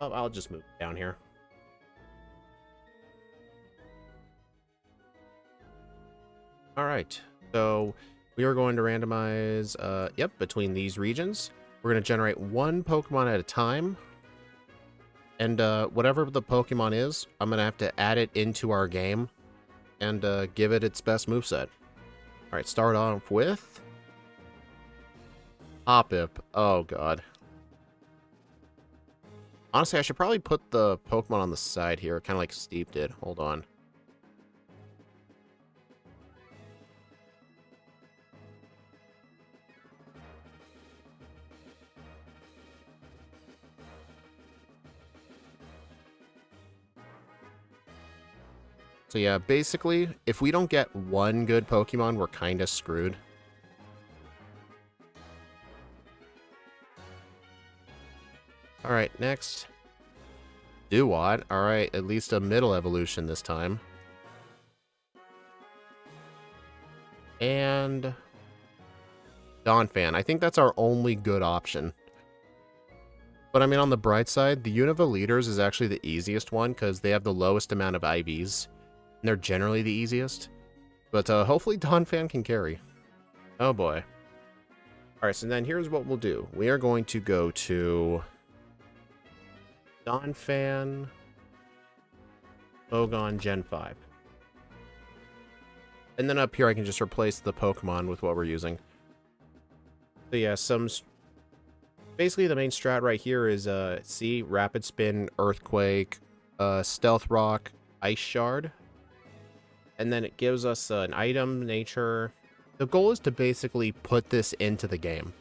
Oh, I'll just move down here. All right, so we are going to randomize, yep, between these regions. We're going to generate one Pokemon at a time. And whatever the Pokemon is, I'm going to have to add it into our game and give it its best moveset. All right, start off with Hoppip. Oh, God. Honestly, I should probably put the Pokemon on the side here, kind of like Steve did. Hold on. So yeah, basically, if we don't get one good Pokemon, we're kind of screwed. All right, next. Duat. All right, at least a middle evolution this time. And Donphan. I think that's our only good option. But I mean, on the bright side, the Unova Leaders is actually the easiest one because they have the lowest amount of IVs. And they're generally the easiest. But hopefully Donphan can carry. Oh boy. Alright, so then here's what we'll do. We are going to go to Donphan, Bogon, Gen 5. And then up here I can just replace the Pokemon with what we're using. So yeah, basically the main strat right here is see, Rapid Spin, Earthquake, Stealth Rock, Ice Shard. And then it gives us an item, nature. The goal is to basically put this into the game.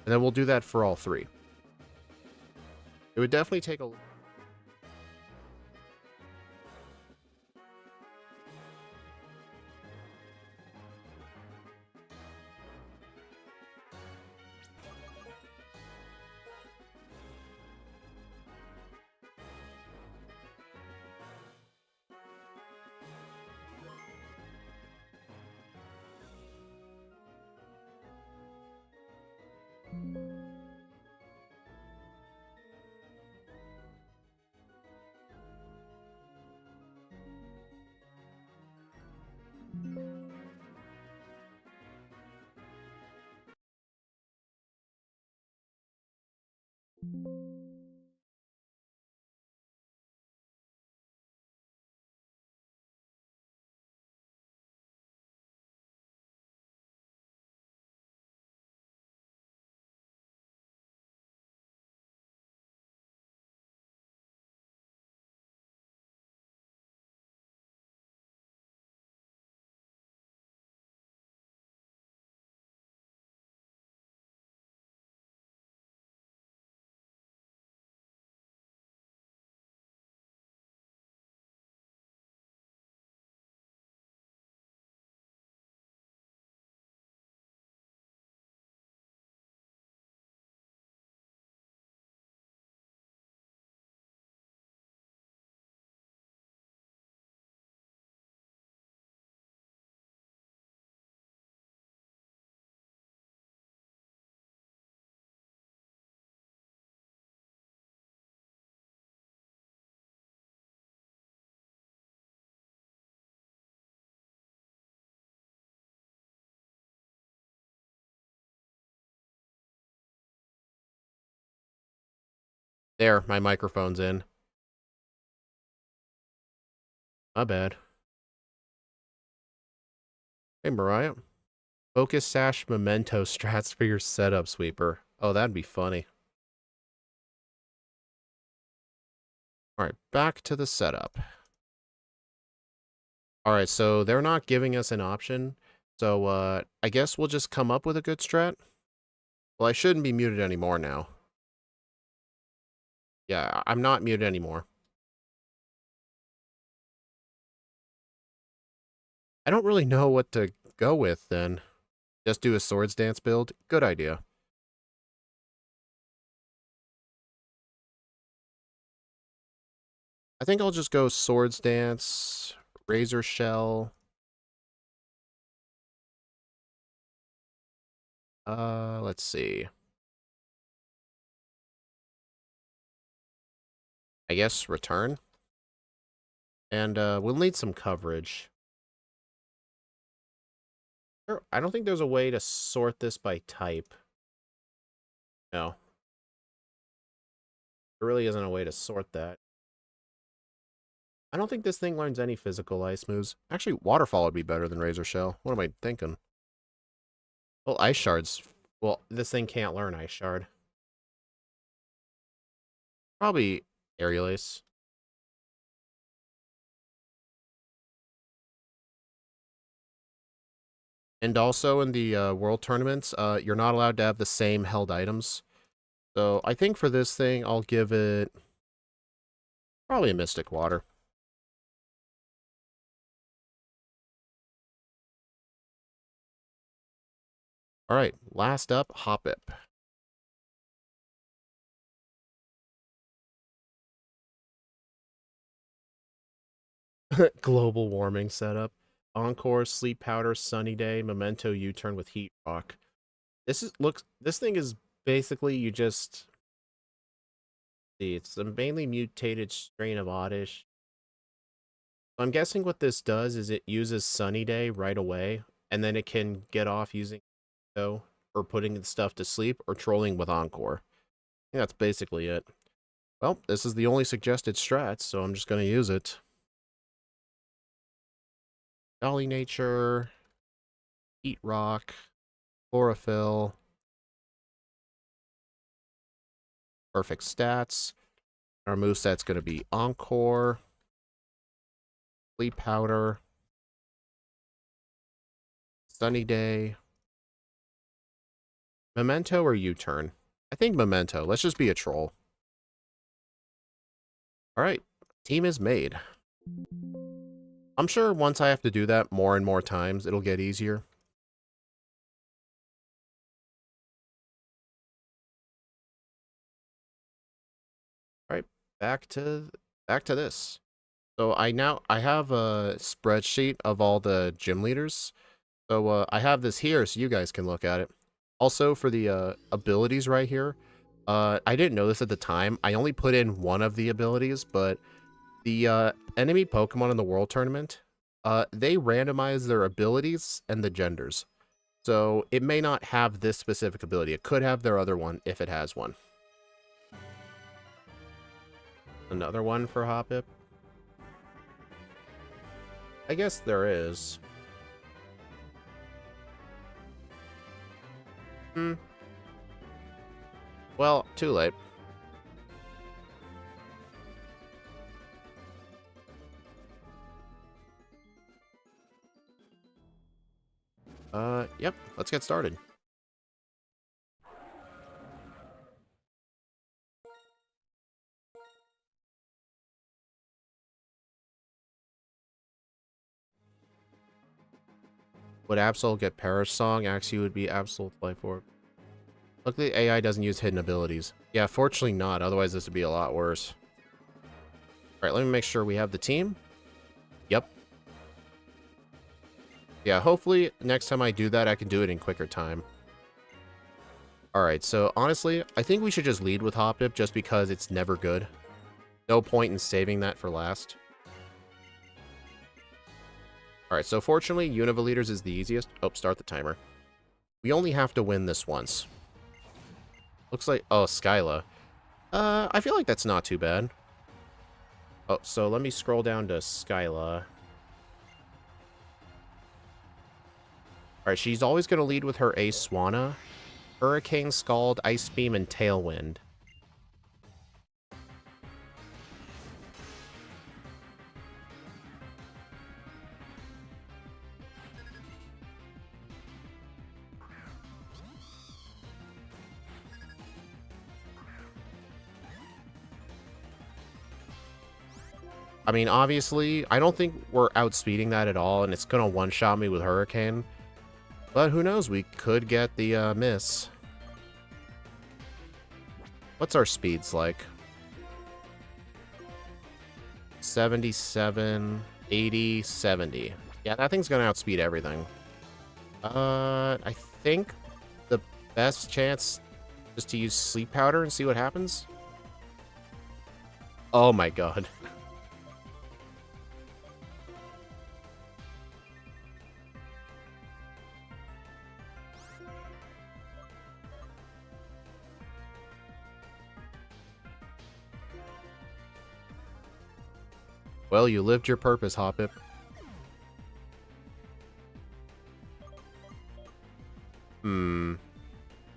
And then we'll do that for all three. It would definitely take a... There, my microphone's in. My bad. Hey, Mariah. Focus Sash Memento strats for your setup, Sweeper. Oh, that'd be funny. Alright, back to the setup. Alright, so they're not giving us an option. So, I guess we'll just come up with a good strat. Well, I shouldn't be muted anymore now. Yeah, I'm not muted anymore. I don't really know what to go with, then. Just do a Swords Dance build? Good idea. I think I'll just go Swords Dance, Razor Shell. Let's see. I guess, return. And we'll need some coverage. I don't think there's a way to sort this by type. No. There really isn't a way to sort that. I don't think this thing learns any physical ice moves. Actually, Waterfall would be better than Razor Shell. What am I thinking? Well, Ice Shards. Well, this thing can't learn Ice Shard. Probably Aerial Ace. And also in the World Tournaments, you're not allowed to have the same held items. So I think for this thing, I'll give it probably a Mystic Water. All right, last up, Hoppip. Global warming setup. Encore, Sleep Powder, Sunny Day, Memento U-turn with Heat Rock. This thing is basically you just see it's a mainly mutated strain of Oddish. I'm guessing what this does is it uses Sunny Day right away, and then it can get off using or putting the stuff to sleep or trolling with Encore. I think that's basically it. Well, this is the only suggested strat, so I'm just going to use it. Jolly Nature, Heat Rock, Chlorophyll, perfect stats. Our moveset's going to be Encore, Sleep Powder, Sunny Day, Memento or U-turn? I think Memento. Let's just be a troll. Alright, team is made. I'm sure once I have to do that more and more times, it'll get easier. Alright, back to this. So I have a spreadsheet of all the gym leaders. So I have this here so you guys can look at it. Also for the abilities right here, I didn't know this at the time. I only put in one of the abilities, but the enemy Pokemon in the World Tournament, they randomize their abilities and the genders. So it may not have this specific ability. It could have their other one if it has one. Another one for Hoppip? I guess there is. Well, too late. Yep, let's get started. Would Absol get Perish Song? Axie would be Absol Life Orb. Luckily, AI doesn't use hidden abilities. Yeah, fortunately not, otherwise this would be a lot worse. Alright, let me make sure we have the team. Yep. Yeah, hopefully next time I do that, I can do it in quicker time. Alright, so honestly, I think we should just lead with Hoppip just because it's never good. No point in saving that for last. Alright, so fortunately, Unova Leaders is the easiest. Oh, start the timer. We only have to win this once. Looks like... Oh, Skyla. I feel like that's not too bad. Oh, so let me scroll down to Skyla. Alright, she's always going to lead with her Ace Swanna. Hurricane, Scald, Ice Beam, and Tailwind. I mean, obviously, I don't think we're outspeeding that at all, and it's going to one-shot me with Hurricane. But who knows, we could get the miss. What's our speeds like? 77, 80, 70. Yeah, that thing's going to outspeed everything. I think the best chance is to use Sleep Powder and see what happens. Oh my god. Well, you lived your purpose, Hoppip.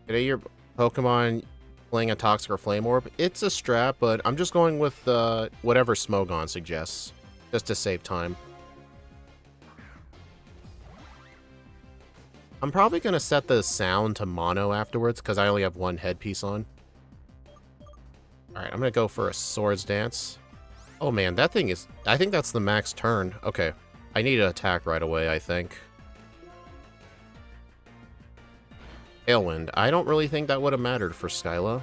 Today your Pokemon playing a Toxic or Flame Orb? It's a strat, but I'm just going with whatever Smogon suggests, just to save time. I'm probably going to set the sound to mono afterwards, because I only have one headpiece on. Alright, I'm going to go for a Swords Dance. Oh man, that thing is... I think that's the max turn. Okay, I need to attack right away, I think. Tailwind. I don't really think that would have mattered for Skyla.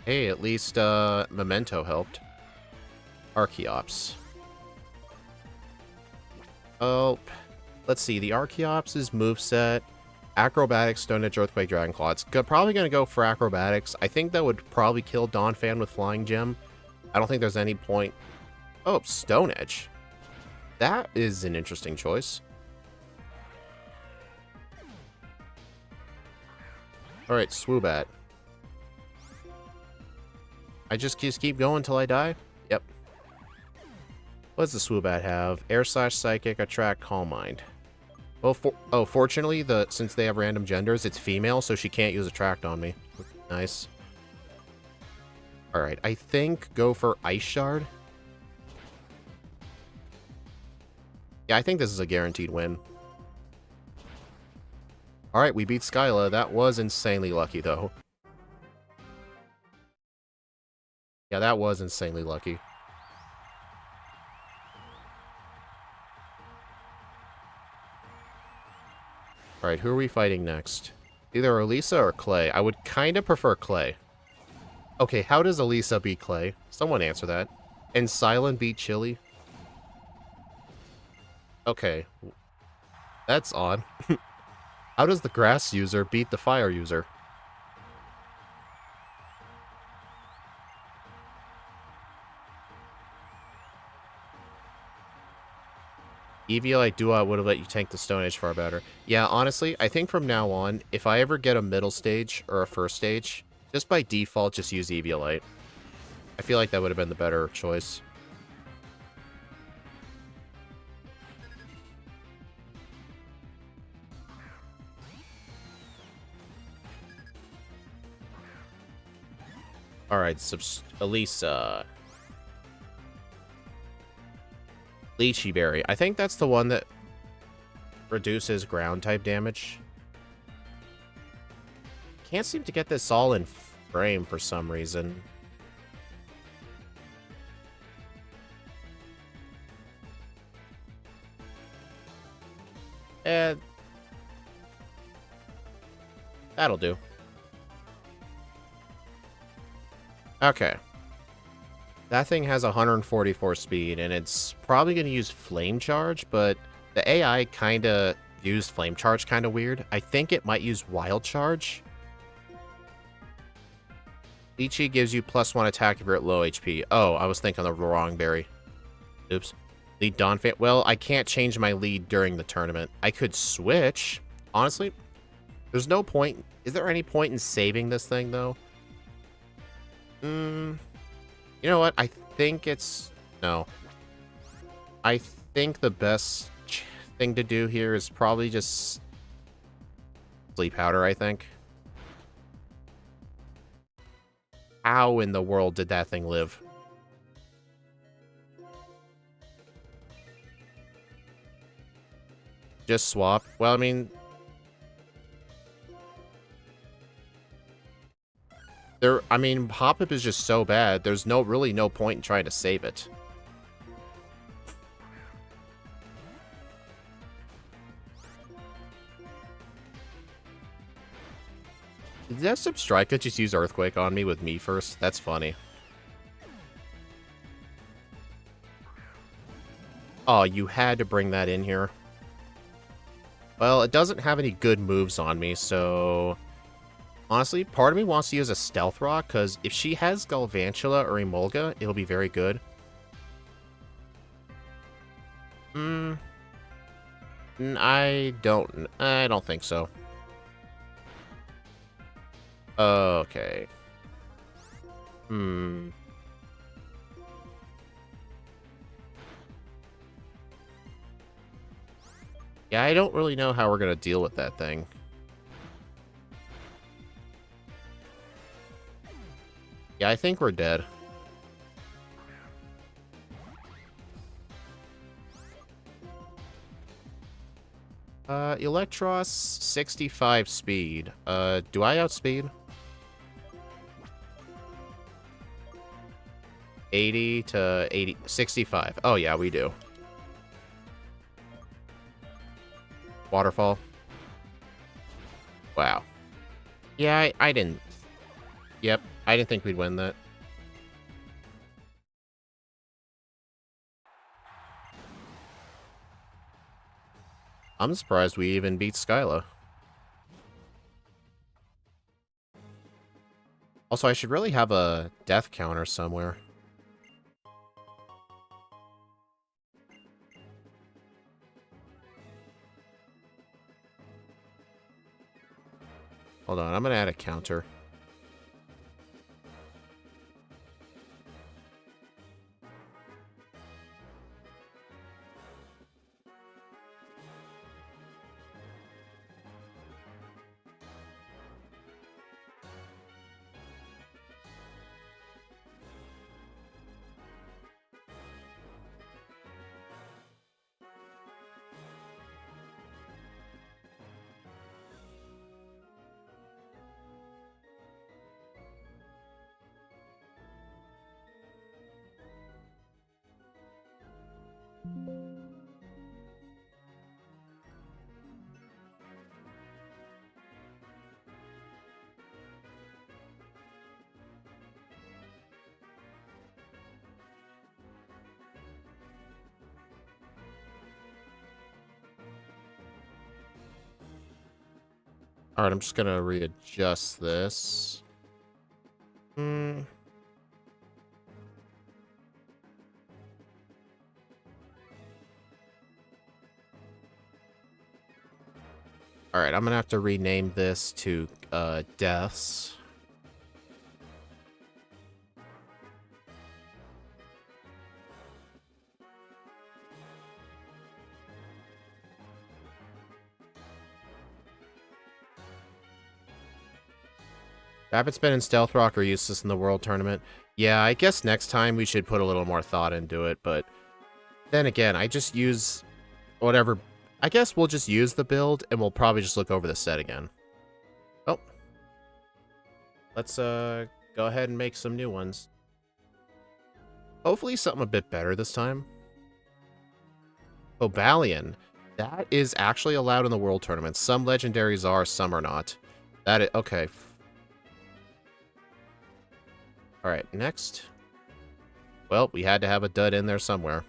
Hey, at least Memento helped. Archeops. Oh, let's see. The Archeops' moveset, Acrobatics, Stone Edge, Earthquake, Dragon Claw. It's probably going to go for Acrobatics. I think that would probably kill Donphan with Flying Gem. I don't think there's any point. Oh, Stone Edge. That is an interesting choice. Alright, Swoobat. I just keep going until I die? Yep. What does the Swoobat have? Air Slash, Psychic, Attract, Calm Mind. Well, fortunately, since they have random genders, it's female, so she can't use Attract on me. Nice. Alright, I think go for Ice Shard. Yeah, I think this is a guaranteed win. Alright, we beat Skyla. That was insanely lucky, though. Yeah, that was insanely lucky. Alright, who are we fighting next? Either Elisa or Clay. I would kind of prefer Clay. Okay, how does Elisa beat Clay? Someone answer that. And Silent beat Chili? Okay. That's odd. How does the grass user beat the fire user? Eviolite Duo would have let you tank the Stone Age far better. Yeah, honestly, I think from now on, if I ever get a middle stage or a first stage, just by default, just use Eviolite. I feel like that would have been the better choice. Alright, Elisa. Lychee Berry. I think that's the one that reduces ground type damage. Can't seem to get this all in frame for some reason. And that'll do. Okay. That thing has 144 speed, and it's probably going to use Flame Charge, but the AI kind of used Flame Charge kind of weird. I think it might use Wild Charge. Lychee gives you +1 attack if you're at low HP. Oh, I was thinking of the wrong berry. Oops. Lead Donphan. Well, I can't change my lead during the tournament. I could switch. Honestly, there's no point. Is there any point in saving this thing, though? You know what? I think it's... No. I think the best thing to do here is probably just... Sleep Powder, I think. How in the world did that thing live? Just swap? Well, I mean... Hoppip is just so bad, there's really no point in trying to save it. Did that Substrika just use Earthquake on me with me first? That's funny. Oh, you had to bring that in here. Well, it doesn't have any good moves on me, so... Honestly, part of me wants to use a Stealth Rock, because if she has Galvantula or Emolga, it'll be very good. I don't think so. Okay. Yeah, I don't really know how we're gonna deal with that thing. Yeah, I think we're dead. Electros, 65 speed. Do I outspeed? 80 to 80, 65. Oh yeah, we do. Waterfall. Wow. Yeah, I didn't. Yep, I didn't think we'd win that. I'm surprised we even beat Skyla. Also, I should really have a death counter somewhere. Hold on, I'm gonna add a counter. Alright, I'm just gonna readjust this. Alright, I'm gonna have to rename this to, Deaths. Rapid Spin and Stealth Rock are useless in the World Tournament. Yeah, I guess next time we should put a little more thought into it, but then again, I just use whatever. I guess we'll just use the build, and we'll probably just look over the set again. Oh. Let's, go ahead and make some new ones. Hopefully something a bit better this time. Obalion. That is actually allowed in the World Tournament. Some legendaries are, some are not. That is... Okay. Alright, next. Well, we had to have a dud in there somewhere.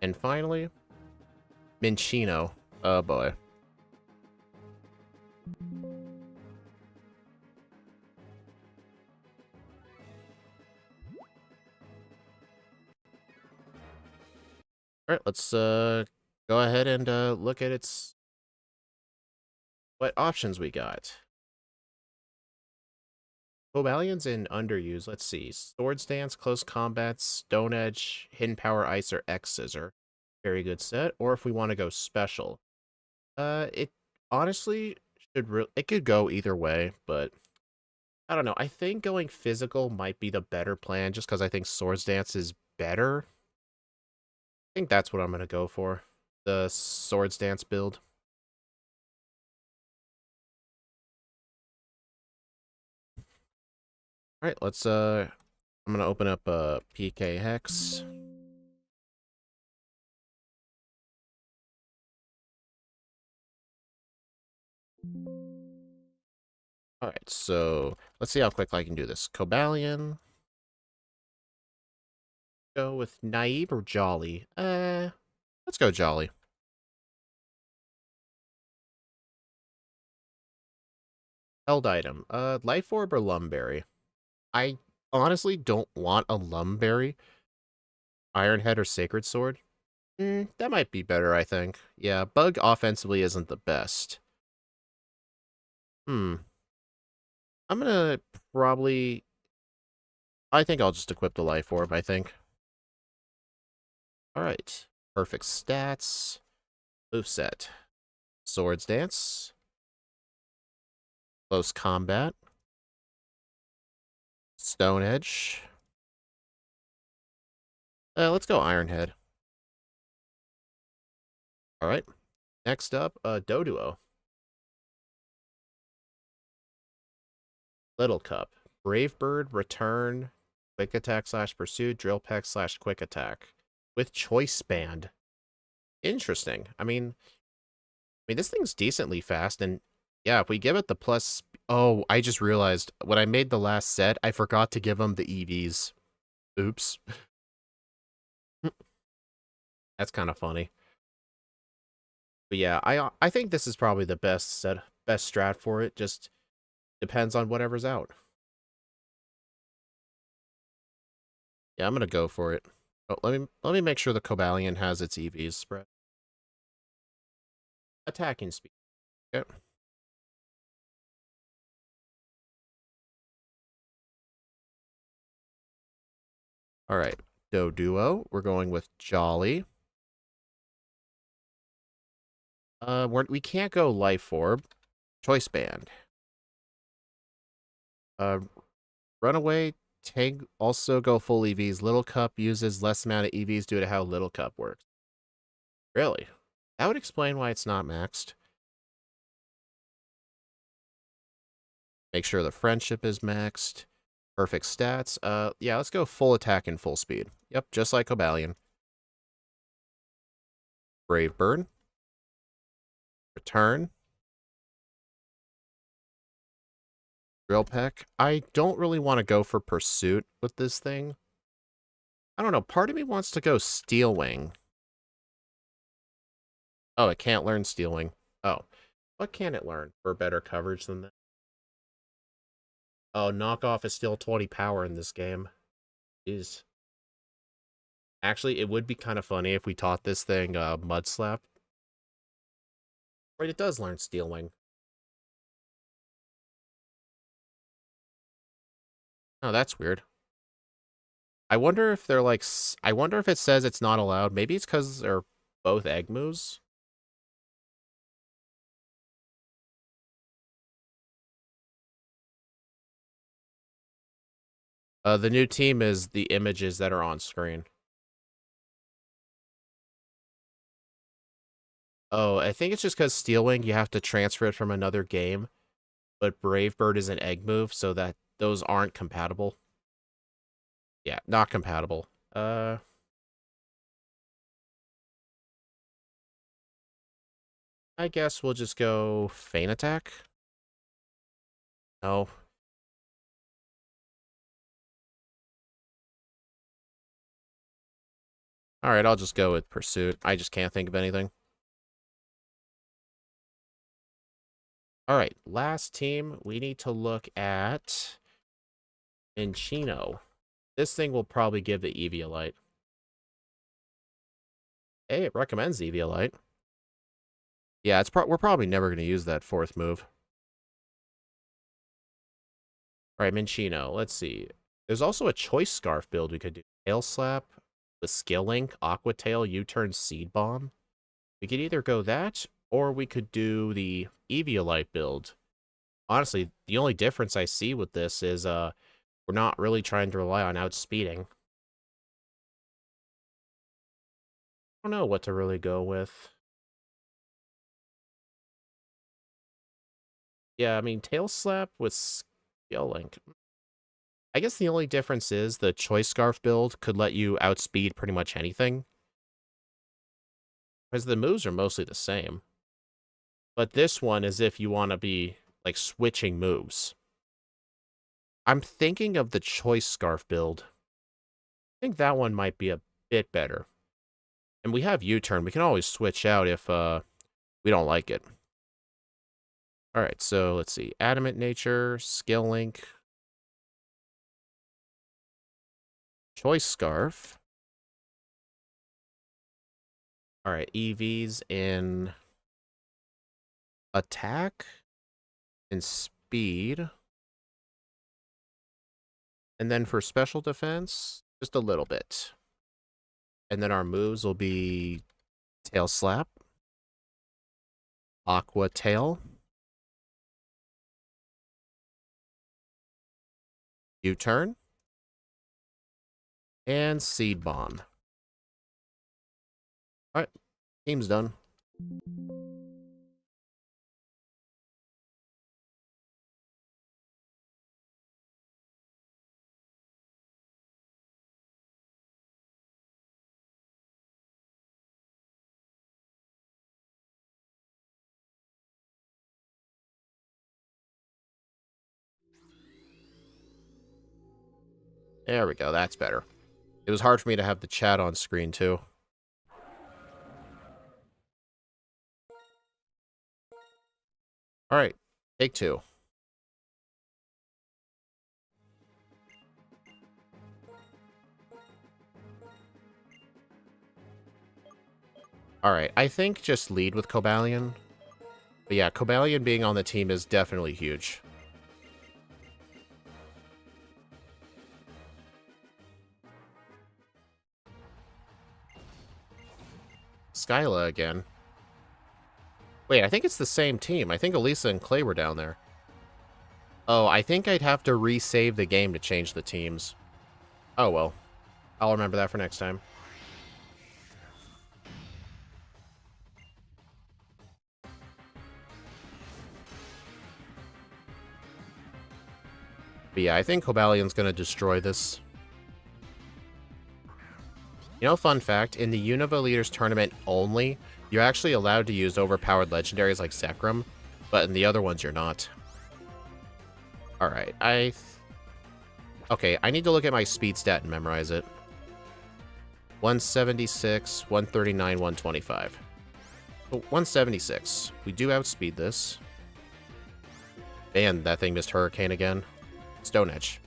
And finally, Minccino. Oh boy. Alright, let's go ahead and look at its... what options we got. Cobalion's in underuse. Let's see. Sword Stance, Close Combat, Stone Edge, Hidden Power Ice, or X Scissor. Very good set. Or if we want to go special. It honestly it could go either way, but I don't know. I think going physical might be the better plan just because I think Swords Dance is better. I think that's what I'm going to go for. The Swords Dance build. Alright, let's, I'm going to open up PK Hex. Alright, so let's see how quick I can do this. Cobalion. Go with Naive or Jolly? Let's go Jolly. Held item. Life Orb or Lumberry? I honestly don't want a Lumberry. Iron Head or Sacred Sword? That might be better, I think. Yeah, Bug offensively isn't the best. I'm gonna probably... I think I'll just equip the Life Orb, I think. Alright. Perfect stats. Moveset. Swords Dance. Close Combat. Stone Edge. Let's go Iron Head. Alright. Next up, Doduo. Little Cup. Brave Bird, Return, Quick Attack / Pursuit, Drill Peck / Quick Attack. With Choice Band. Interesting. I mean, this thing's decently fast, and yeah, if we give it the plus... Oh, I just realized, when I made the last set, I forgot to give them the EVs. Oops. That's kind of funny. But yeah, I think this is probably the best strat for it. Just depends on whatever's out. Yeah, I'm gonna go for it. Oh, let me make sure the Cobalion has its EVs spread. Attacking speed. Okay. All right, Doduo. We're going with Jolly. We can't go Life Orb. Choice Band. Runaway. Tank also go full EVs. Little Cup uses less amount of EVs due to how Little Cup works. Really? That would explain why it's not maxed. Make sure the friendship is maxed. Perfect stats. Yeah, let's go full attack and full speed. Yep, just like Cobalion. Brave Bird. Return. Drill Peck. I don't really want to go for Pursuit with this thing. I don't know. Part of me wants to go Steel Wing. Oh, it can't learn Steel Wing. Oh. What can it learn for better coverage than that? Oh, Knockoff is still 20 power in this game. Jeez. Actually, it would be kind of funny if we taught this thing Mud Slap. Right, it does learn Steel Wing. Oh, that's weird. I wonder if they're like... I wonder if it says it's not allowed. Maybe it's because they're both egg moves? The new team is the images that are on screen. Oh, I think it's just because Steel Wing, you have to transfer it from another game. But Brave Bird is an egg move, so that those aren't compatible. Yeah, not compatible. I guess we'll just go Feint Attack. No. Alright, I'll just go with Pursuit. I just can't think of anything. Alright, last team, we need to look at Minccino. This thing will probably give the Eviolite. Hey, it recommends Eviolite. Yeah, we're probably never going to use that fourth move. Alright, Minccino, let's see. There's also a Choice Scarf build we could do. Tail Slap, with Skill Link, Aqua Tail, U-Turn, Seed Bomb. We could either go that, or we could do the Eviolite build. Honestly, the only difference I see with this is we're not really trying to rely on outspeeding. I don't know what to really go with. Yeah, I mean, Tail Slap with Skill Link. I guess the only difference is the Choice Scarf build could let you outspeed pretty much anything. Because the moves are mostly the same. But this one is if you want to be, like, switching moves. I'm thinking of the Choice Scarf build. I think that one might be a bit better. And we have U-Turn. We can always switch out if we don't like it. Alright, so let's see. Adamant Nature, Skill Link, Choice Scarf. Alright, EVs in Attack and Speed. And then for Special Defense, just a little bit. And then our moves will be Tail Slap, Aqua Tail, U-Turn, and Seed Bomb. Alright, game's done. There we go, that's better. It was hard for me to have the chat on screen, too. Alright, take two. Alright, I think just lead with Cobalion. But yeah, Cobalion being on the team is definitely huge. Skyla again. Wait, I think it's the same team. I think Elisa and Clay were down there. Oh, I think I'd have to resave the game to change the teams. Oh, well. I'll remember that for next time. But yeah, I think Cobalion's gonna destroy this. You know, fun fact, in the Unova Leaders Tournament only, you're actually allowed to use overpowered legendaries like Zekrom, but in the other ones you're not. Alright, okay, I need to look at my speed stat and memorize it. 176, 139, 125. Oh, 176. We do outspeed this. And that thing missed Hurricane again. Stone Edge.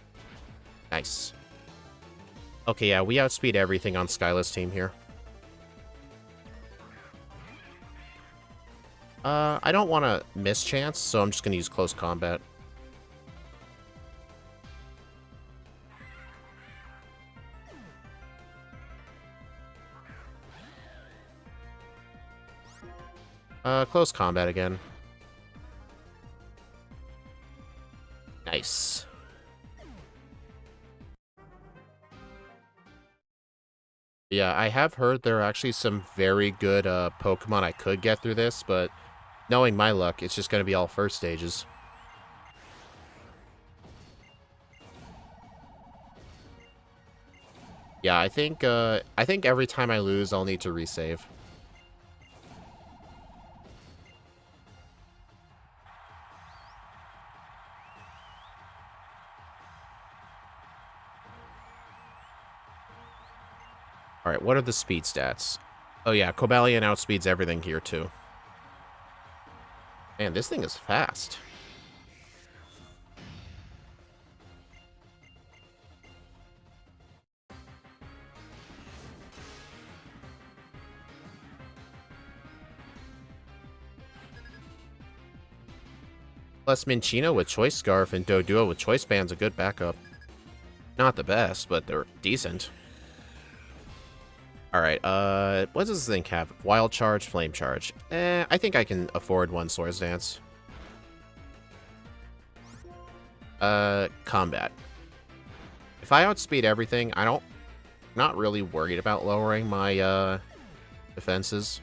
Nice. Okay, yeah, we outspeed everything on Skyla's team here. I don't want to miss chance, so I'm just going to use close combat. Close combat again. Nice. Yeah, I have heard there are actually some very good Pokemon I could get through this, but knowing my luck, it's just going to be all first stages. Yeah, I think every time I lose, I'll need to resave. Alright, what are the speed stats? Oh yeah, Cobalion outspeeds everything here too. Man, this thing is fast. Plus Minccino with Choice Scarf and Doduo with Choice Band's a good backup. Not the best, but they're decent. Alright, what does this thing have? Wild Charge, Flame Charge. I think I can afford one Swords Dance. Combat. If I outspeed everything, not really worried about lowering my, defenses.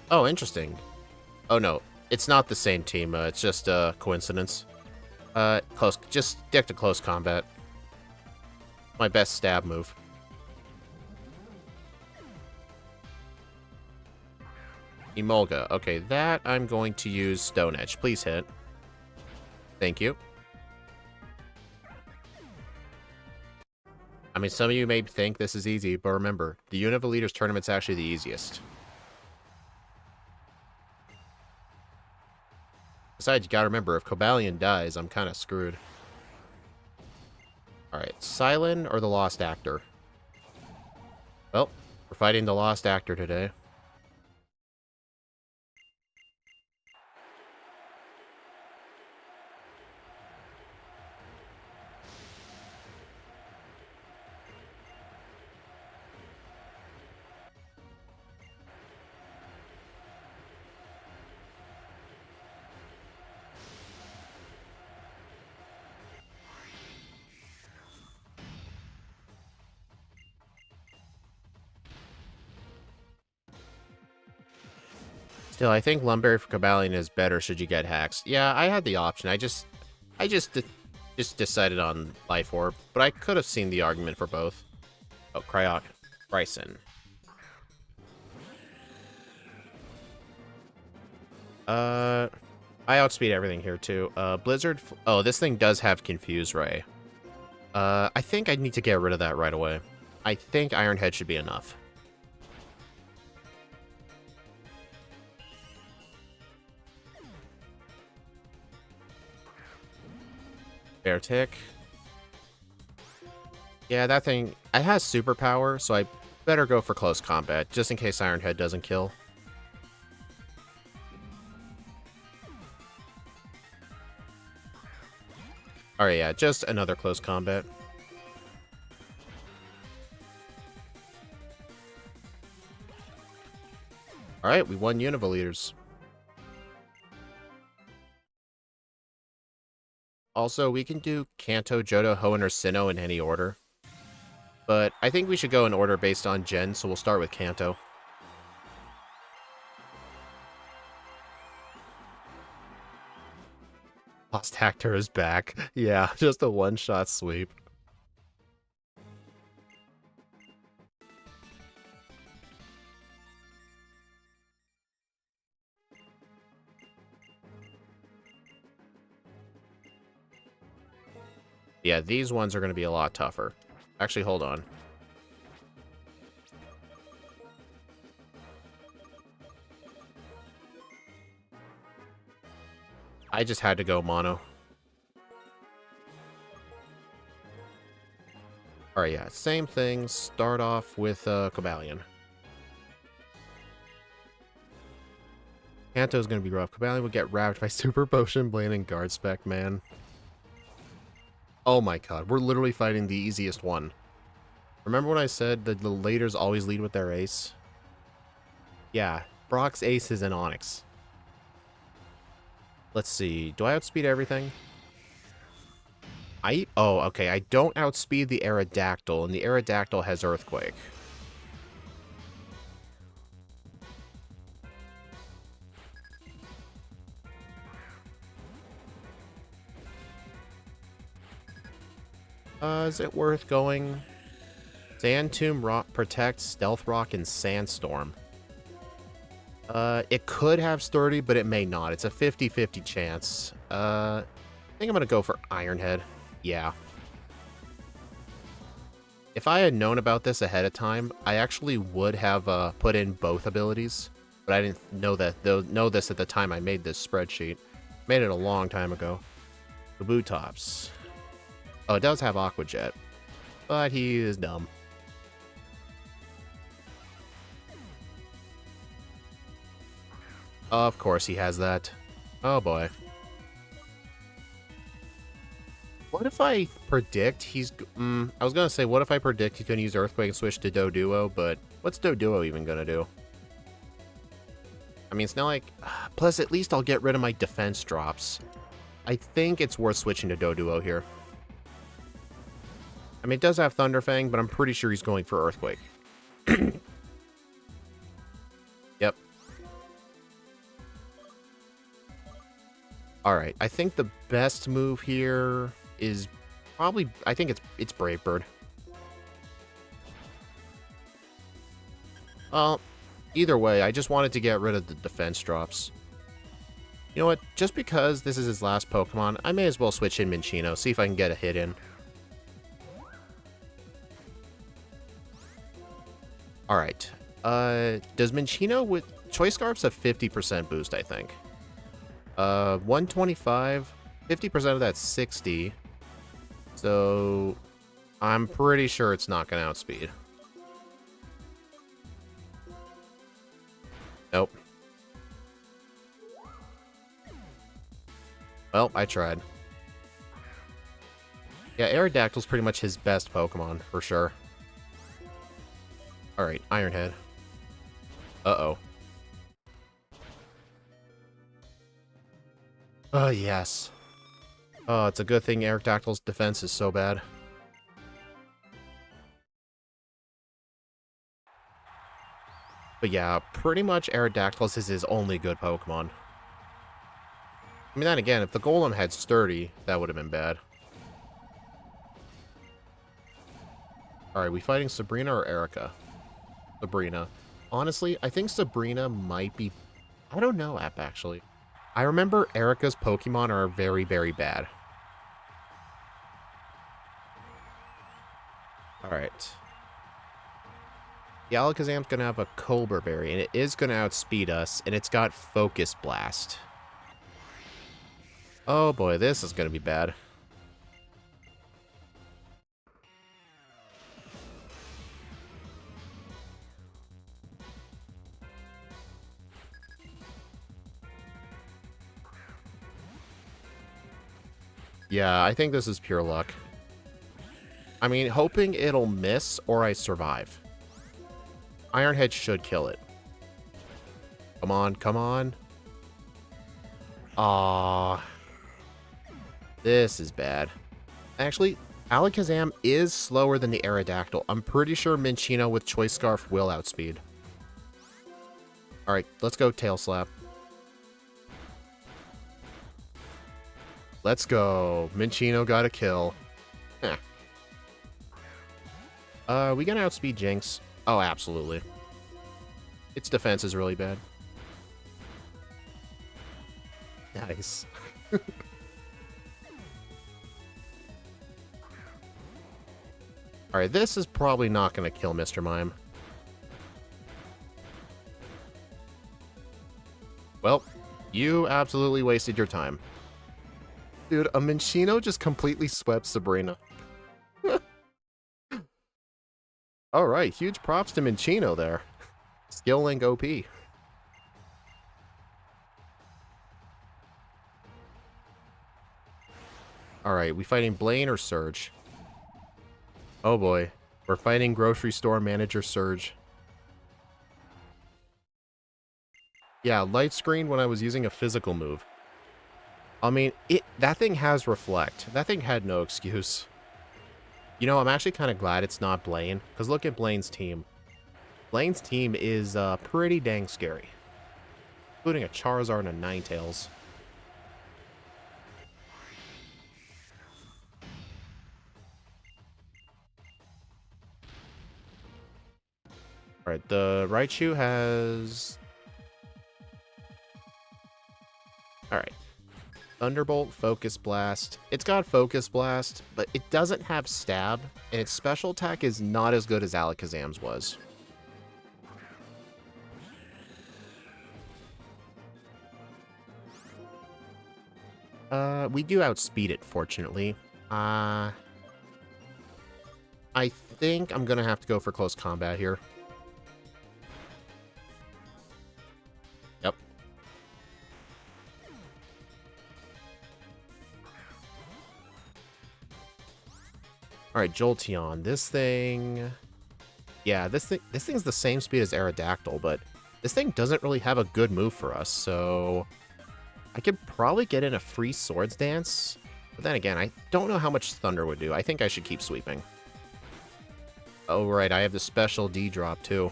Oh, interesting. Oh no, it's not the same team, it's just a coincidence. Just stick to close combat. My best stab move. Emolga. Okay, that I'm going to use Stone Edge. Please hit. Thank you. I mean, some of you may think this is easy, but remember, the Unova Leaders Tournament's actually the easiest. Besides, you gotta remember, if Cobalion dies, I'm kind of screwed. Alright, Silent or the Lost Actor? Well, we're fighting the Lost Actor today. Still, I think Lumberry for Cobalion is better should you get hacks. Yeah, I had the option. I just decided on Life Orb, but I could have seen the argument for both. Oh, Bryson. I outspeed everything here too. Blizzard. Oh, this thing does have Confuse Ray. I think I need to get rid of that right away. I think Iron Head should be enough. Bear Tick. Yeah, that thing, it has superpower, so I better go for close combat, just in case Iron Head doesn't kill. Alright, yeah, just another close combat. Alright, we won Unova leaders. Also, we can do Kanto, Johto, Hoenn, or Sinnoh in any order. But I think we should go in order based on gen, so we'll start with Kanto. Lost Actor is back. Yeah, just a one-shot sweep. Yeah, these ones are going to be a lot tougher. Actually, hold on. I just had to go mono. Alright, yeah, same thing. Start off with Cobalion. Kanto's going to be rough. Cobalion will get wrapped by Super Potion, Blade, and Guard Spec, man. Oh my god, we're literally fighting the easiest one. Remember when I said that the laters always lead with their ace? Yeah, Brock's ace is an Onyx. Let's see, do I outspeed everything? Oh, okay, I don't outspeed the Aerodactyl, and the Aerodactyl has Earthquake. Is it worth going? Sand Tomb, Rock, Protect, Stealth Rock, and Sandstorm. It could have Sturdy, but it may not. It's a 50-50 chance. I think I'm gonna go for Iron Head. Yeah. If I had known about this ahead of time, I actually would have put in both abilities, but I didn't know this at the time I made this spreadsheet. Made it a long time ago. Kabutops. Oh, it does have Aqua Jet, but he is dumb. Of course he has that. Oh boy. What if I predict he's... I was gonna say, what if I predict he's gonna use Earthquake and switch to Doduo, but what's Doduo even gonna do? I mean, it's not like... Plus, at least I'll get rid of my defense drops. I think it's worth switching to Doduo here. I mean, it does have Thunderfang, but I'm pretty sure he's going for Earthquake. Yep. Alright, I think the best move here is probably... I think it's Brave Bird. Well, either way, I just wanted to get rid of the defense drops. You know what? Just because this is his last Pokemon, I may as well switch in Minccino, see if I can get a hit in. Alright. Does Minccino with... Choice Scarf's a 50% boost, I think. 125. 50% of that's 60. So I'm pretty sure it's not going to outspeed. Nope. Well, I tried. Yeah, Aerodactyl's pretty much his best Pokemon, for sure. Alright, Ironhead. Uh-oh. Oh, yes. Oh, it's a good thing Aerodactyl's defense is so bad. But yeah, pretty much Aerodactyls is his only good Pokemon. I mean, then again, if the Golem had Sturdy, that would have been bad. Alright, we fighting Sabrina or Erica? Sabrina. Honestly, I think Sabrina might be... I don't know, App, actually. I remember Erica's Pokemon are very, very bad. Alright. The Alakazam's going to have a Cobra Berry, and it is going to outspeed us, and it's got Focus Blast. Oh boy, this is going to be bad. Yeah, I think this is pure luck. I mean, hoping it'll miss or I survive. Ironhead should kill it. Come on, come on. Aww. This is bad. Actually, Alakazam is slower than the Aerodactyl. I'm pretty sure Minccino with Choice Scarf will outspeed. Alright, let's go Tail Slap. Let's go. Minccino got a kill. Eh. We gonna outspeed Jinx? Oh, absolutely. Its defense is really bad. Nice. Alright, this is probably not gonna kill Mr. Mime. Well, you absolutely wasted your time. Dude, a Minccino just completely swept Sabrina. Alright, huge props to Minccino there. Skill Link OP. Alright, we fighting Blaine or Surge? Oh boy. We're fighting Grocery Store Manager Surge. Yeah, light screen when I was using a physical move. I mean, that thing has Reflect. That thing had no excuse. You know, I'm actually kind of glad it's not Blaine, because look at Blaine's team. Blaine's team is pretty dang scary. Including a Charizard and a Ninetales. Alright, the Raichu has... Alright. Thunderbolt, Focus Blast. It's got Focus Blast, but it doesn't have Stab, and its special attack is not as good as Alakazam's was. We do outspeed it, fortunately. I think I'm gonna have to go for close combat here. Yep. Alright, Jolteon. This thing... Yeah, this thing's the same speed as Aerodactyl, but this thing doesn't really have a good move for us, so... I could probably get in a free Swords Dance, but then again, I don't know how much Thunder would do. I think I should keep sweeping. Oh, right, I have the special D-drop, too.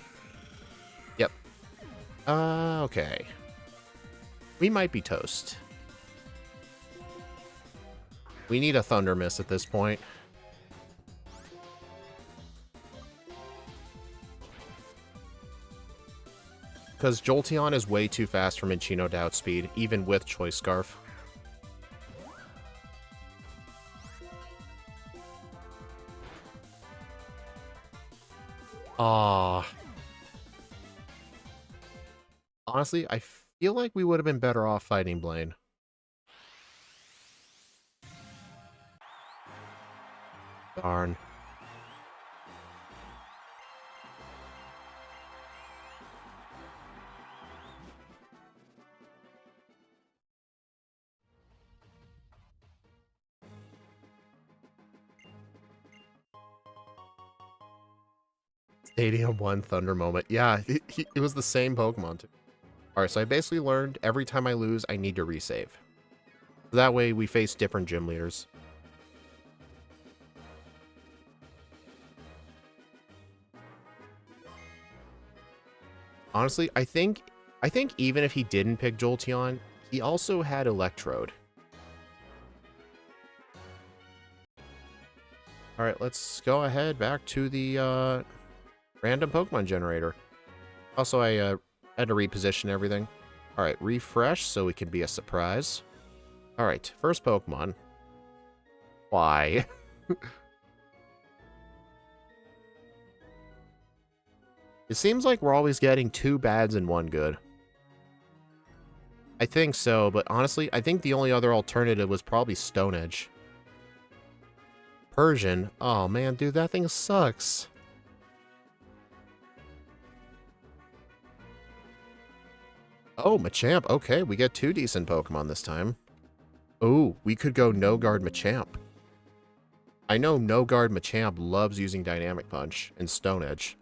Yep. Okay. We might be toast. We need a Thunder Miss at this point. Because Jolteon is way too fast for Minccino to outspeed, even with Choice Scarf. Ah. Honestly, I feel like we would have been better off fighting Blaine. Darn. Stadium 1 Thunder Moment. Yeah, it was the same Pokemon too. Alright, so I basically learned every time I lose, I need to resave. That way we face different gym leaders. Honestly, I think even if he didn't pick Jolteon, he also had Electrode. Alright, let's go ahead back to the random Pokemon generator. Also, I had to reposition everything. Alright, refresh so it can be a surprise. Alright, first Pokemon. Why? It seems like we're always getting 2 bads and 1 good. I think so, but honestly, I think the only other alternative was probably Stone Edge. Persian? Oh man, dude, that thing sucks. Oh, Machamp. Okay, we get 2 decent Pokemon this time. Oh, we could go No Guard Machamp. I know No Guard Machamp loves using Dynamic Punch and Stone Edge.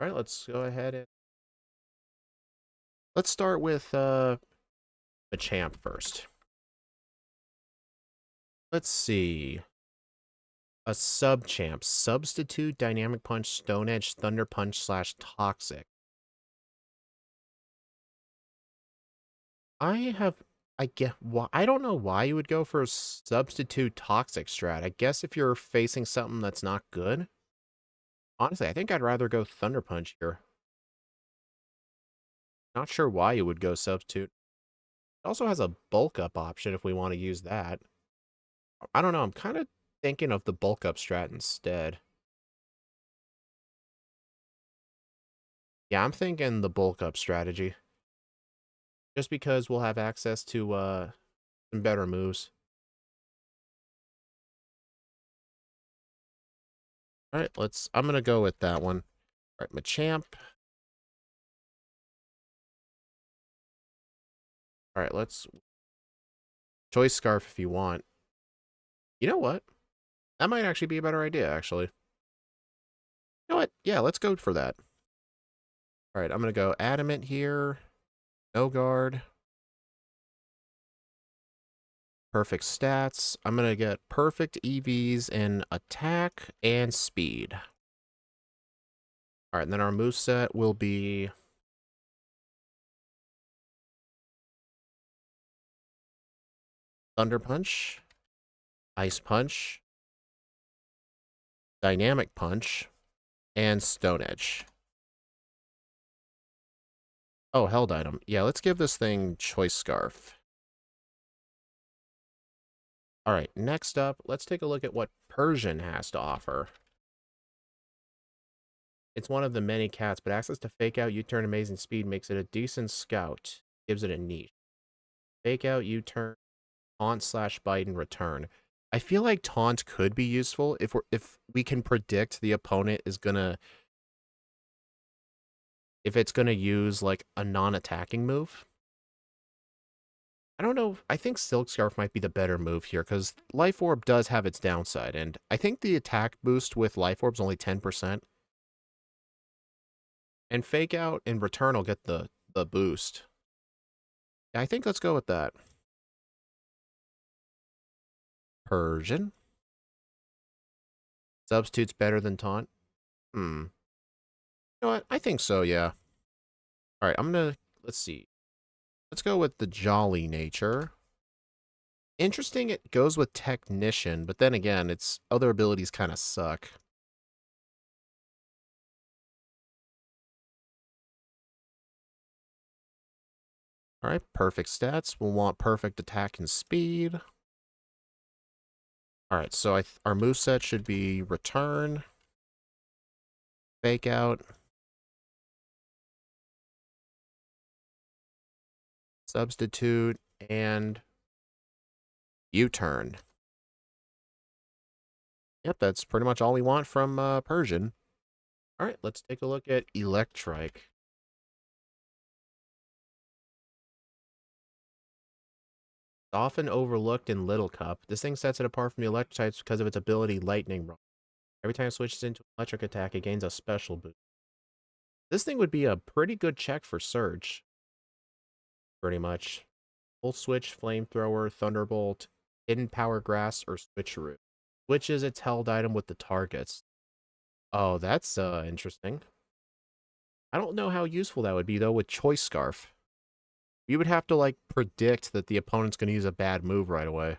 Alright, let's go ahead and... Let's start with Machamp first. Let's see. A Sub-Champ. Substitute Dynamic Punch, Stone Edge, Thunder Punch / Toxic. I don't know why you would go for a substitute Toxic strat. I guess if you're facing something that's not good. Honestly, I think I'd rather go Thunder Punch here. Not sure why you would go substitute. It also has a bulk up option if we want to use that. I don't know, I'm kind of thinking of the bulk up strat instead. Yeah, I'm thinking the bulk up strategy. Just because we'll have access to some better moves. Alright, I'm gonna go with that one. Alright, Machamp. Alright, let's... Choice Scarf if you want. You know what? That might actually be a better idea, actually. You know what? Yeah, let's go for that. Alright, I'm gonna go Adamant here. No Guard. Perfect stats. I'm gonna get perfect EVs in attack and speed. Alright, and then our moveset will be... Thunder Punch. Ice Punch. Dynamic Punch. And Stone Edge. Oh, held item. Yeah, let's give this thing Choice Scarf. Alright, next up, let's take a look at what Persian has to offer. It's one of the many cats, but access to Fake Out, U-Turn, Amazing Speed makes it a decent scout. Gives it a niche. Fake Out, U-Turn, Taunt / Bite, and Return. I feel like Taunt could be useful if we can predict the opponent is gonna... If it's gonna use, like, a non-attacking move. I don't know. I think Silk Scarf might be the better move here, because Life Orb does have its downside, and I think the attack boost with Life Orb's only 10%. And Fake Out and Return will get the boost. Yeah, I think let's go with that. Persian. Substitute's better than Taunt. You know what? I think so, yeah. Alright, let's see. Let's go with the Jolly nature. Interesting, it goes with Technician, but then again, its other abilities kind of suck. Alright, perfect stats. We'll want perfect attack and speed. Alright, so our moveset should be Return, Fake Out, substitute, and U-turn. Yep, that's pretty much all we want from Persian. All right, let's take a look at Electrike. Often overlooked in Little Cup, this thing sets it apart from the electric types because of its ability Lightning Rod. Every time it switches into an electric attack, it gains a special boost. This thing would be a pretty good check for Surge. Pretty much. Full Switch, Flamethrower, Thunderbolt, Hidden Power Grass, or Switcheroo. Switches its held item with the targets. Oh, that's interesting. I don't know how useful that would be, though, with Choice Scarf. You would have to, like, predict that the opponent's going to use a bad move right away.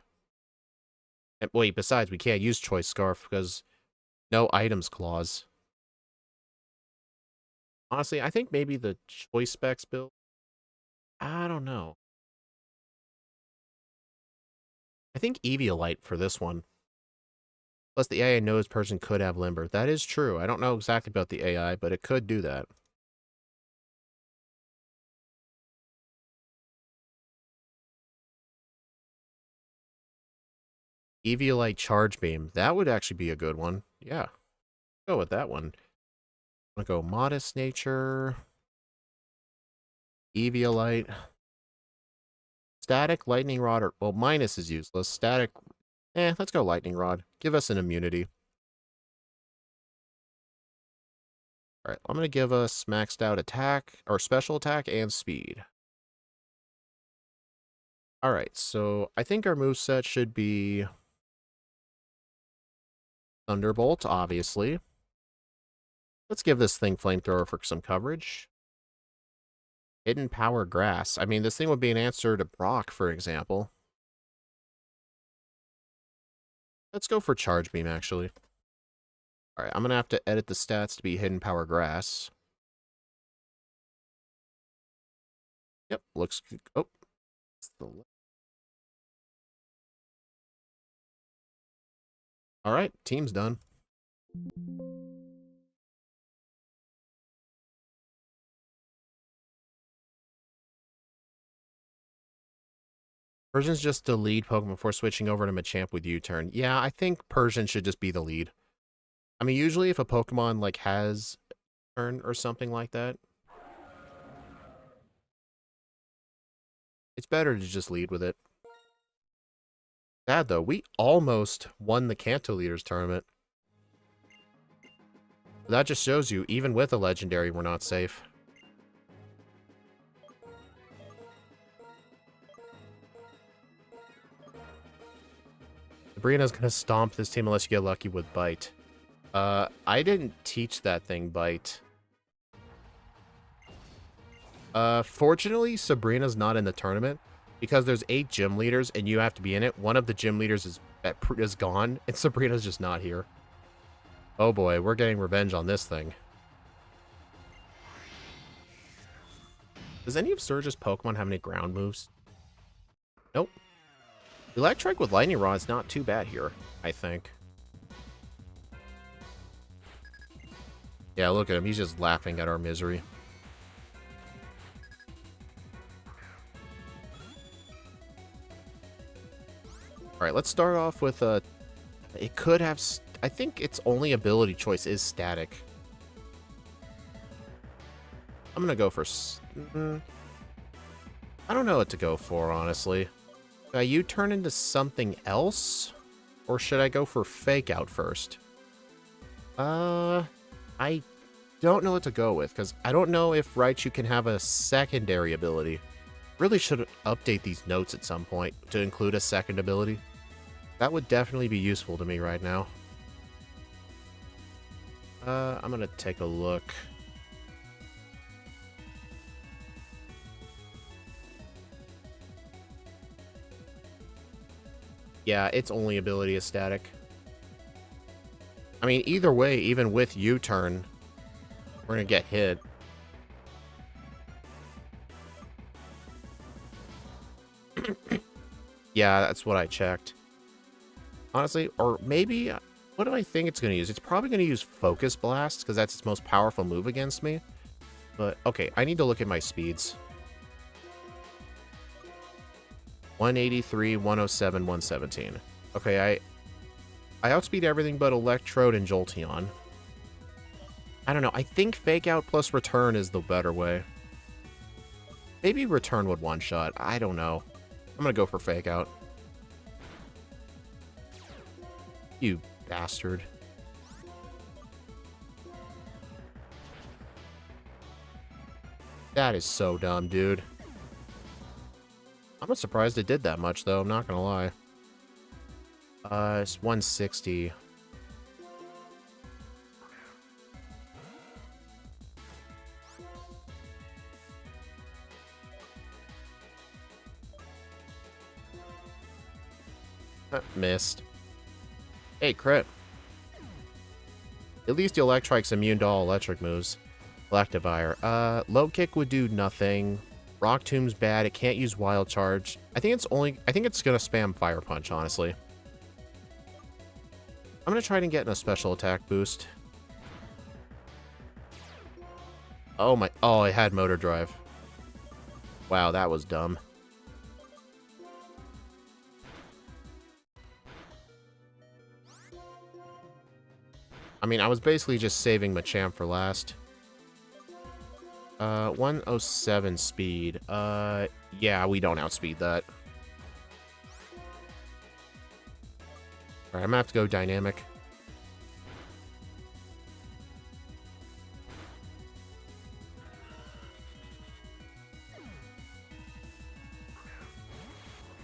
And wait, besides, we can't use Choice Scarf because no items clause. Honestly, I think maybe the Choice Specs build. I don't know. I think Eviolite for this one. Plus, the AI knows person could have Limber. That is true. I don't know exactly about the AI, but it could do that. Eviolite Charge Beam. That would actually be a good one. Yeah. Go with that one. I'm going to go Modest Nature. Eviolite. Static, Lightning Rod, or... Well, Minus is useless. Static... let's go Lightning Rod. Give us an immunity. Alright, I'm going to give us maxed out attack, or special attack, and speed. Alright, so I think our moveset should be... Thunderbolt, obviously. Let's give this thing Flamethrower for some coverage. Hidden Power Grass. I mean, this thing would be an answer to Brock, for example. Let's go for Charge Beam, actually. Alright, I'm going to have to edit the stats to be Hidden Power Grass. Yep, looks good. Oh. Alright, team's done. Persian's just the lead Pokemon before switching over to Machamp with U-turn. Yeah, I think Persian should just be the lead. I mean, usually if a Pokemon, like, has turn or something like that, it's better to just lead with it. Sad, though. We almost won the Kanto Leaders tournament. That just shows you, even with a Legendary, we're not safe. Sabrina's gonna stomp this team unless you get lucky with Bite. I didn't teach that thing Bite. Fortunately, Sabrina's not in the tournament because there's 8 gym leaders and you have to be in it. One of the gym leaders is gone and Sabrina's just not here. Oh boy, we're getting revenge on this thing. Does any of Surge's Pokemon have any ground moves? Nope. Electrike with Lightning Rod is not too bad here, I think. Yeah, look at him. He's just laughing at our misery. Alright, let's start off with a... It could have... I think its only ability choice is Static. I'm gonna go for... I don't know what to go for, honestly. You turn into something else? Or should I go for Fake Out first? I don't know what to go with, because I don't know if Raichu can have a secondary ability. Really should update these notes at some point to include a second ability. That would definitely be useful to me right now. I'm gonna take a look. Yeah, its only ability is Static. I mean, either way, even with U-turn, we're gonna get hit. Yeah, that's what I checked. Honestly, or maybe... What do I think it's going to use? It's probably going to use Focus Blast, because that's its most powerful move against me. But, okay, I need to look at my speeds. 183, 107, 117. Okay, I outspeed everything but Electrode and Jolteon. I don't know. I think Fake Out plus Return is the better way. Maybe Return would one-shot. I don't know. I'm gonna go for Fake Out. You bastard. That is so dumb, dude. I'm not surprised it did that much, though. I'm not gonna lie. It's 160. Missed. Hey, crit. At least the Electrike's immune to all electric moves. Electivire. Low kick would do nothing. Rock Tomb's bad. It can't use Wild Charge. I think it's gonna spam Fire Punch, honestly. I'm gonna try to get in a special attack boost. Oh my, oh, it had Motor Drive. Wow, that was dumb. I mean, I was basically just saving Machamp for last. 107 speed. Yeah, we don't outspeed that. Alright, I'm gonna have to go Dynamic.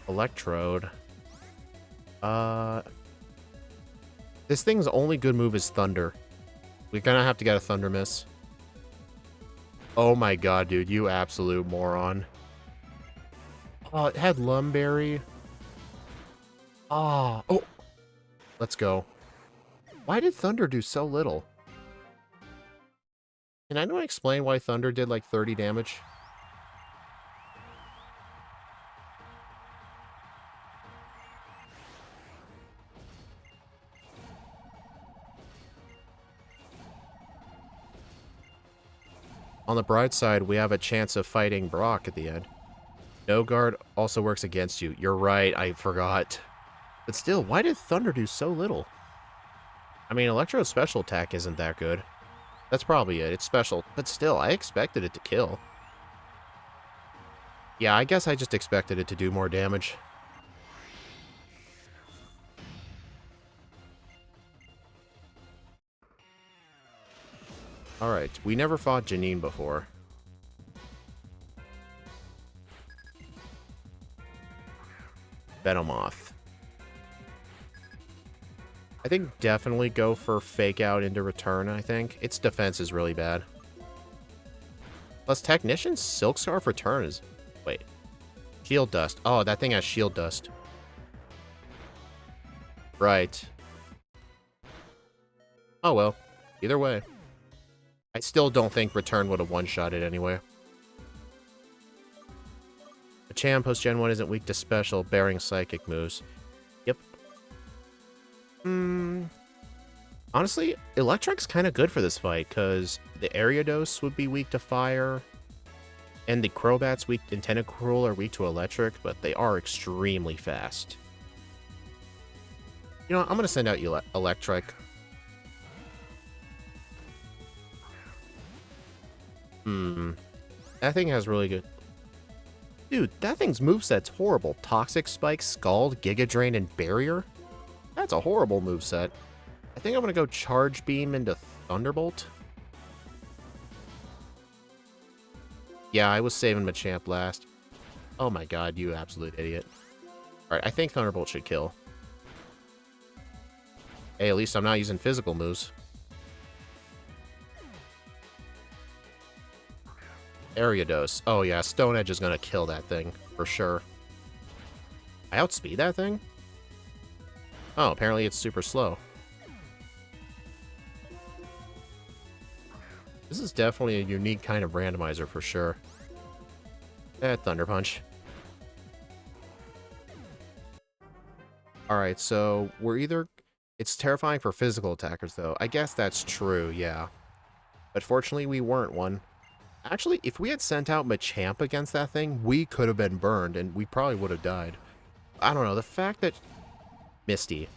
Electrode. This thing's only good move is Thunder. We're gonna have to get a Thunder Miss. Oh my god, dude, you absolute moron. Oh, it had Lumberry. Ah, oh. Let's go. Why did Thunder do so little? Can anyone explain why Thunder did like 30 damage? On the bright side, we have a chance of fighting Brock at the end. No guard also works against you. You're right, I forgot. But still, why did Thunder do so little? I mean, Electro's special attack isn't that good. That's probably it. It's special. But still, I expected it to kill. Yeah, I guess I just expected it to do more damage. Alright, we never fought Janine before. Venomoth. I think definitely go for Fake Out into Return, I think. Its defense is really bad. Plus, Technician's Silk Scarf Return is... Wait. Shield Dust. Oh, that thing has Shield Dust. Right. Oh well. Either way. I still don't think Return would have one-shot it anyway. Machamp post Gen 1 isn't weak to special, bearing psychic moves. Yep. Honestly, Electrike's kind of good for this fight, because the Ariados would be weak to fire, and the Crobats and Tentacruel are weak to electric, but they are extremely fast. You know what? I'm going to send out Electrike. That thing has really good... Dude, that thing's moveset's horrible. Toxic Spike, Scald, Giga Drain, and Barrier? That's a horrible moveset. I think I'm gonna go Charge Beam into Thunderbolt. Yeah, I was saving Machamp last. Oh my god, you absolute idiot. Alright, I think Thunderbolt should kill. Hey, at least I'm not using physical moves. Ariados. Oh yeah, Stone Edge is gonna kill that thing, for sure. I outspeed that thing? Oh, apparently it's super slow. This is definitely a unique kind of randomizer for sure. Thunder Punch. Alright, so we're either... It's terrifying for physical attackers, though. I guess that's true, yeah. But fortunately, we weren't one. Actually, if we had sent out Machamp against that thing, we could have been burned, and we probably would have died. I don't know, the fact that... Misty.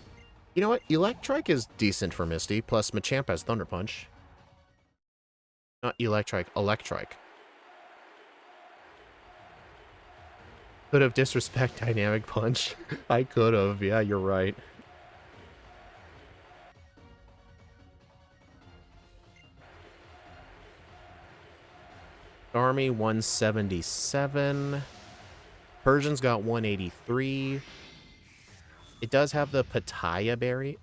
You know what? Electrike is decent for Misty, plus Machamp has Thunder Punch. Not Electrike, Electrike. Could have Disrespect Dynamic Punch. I could have, yeah, you're right. Army 177. Persian's got 183. It does have the Pitaya Berry.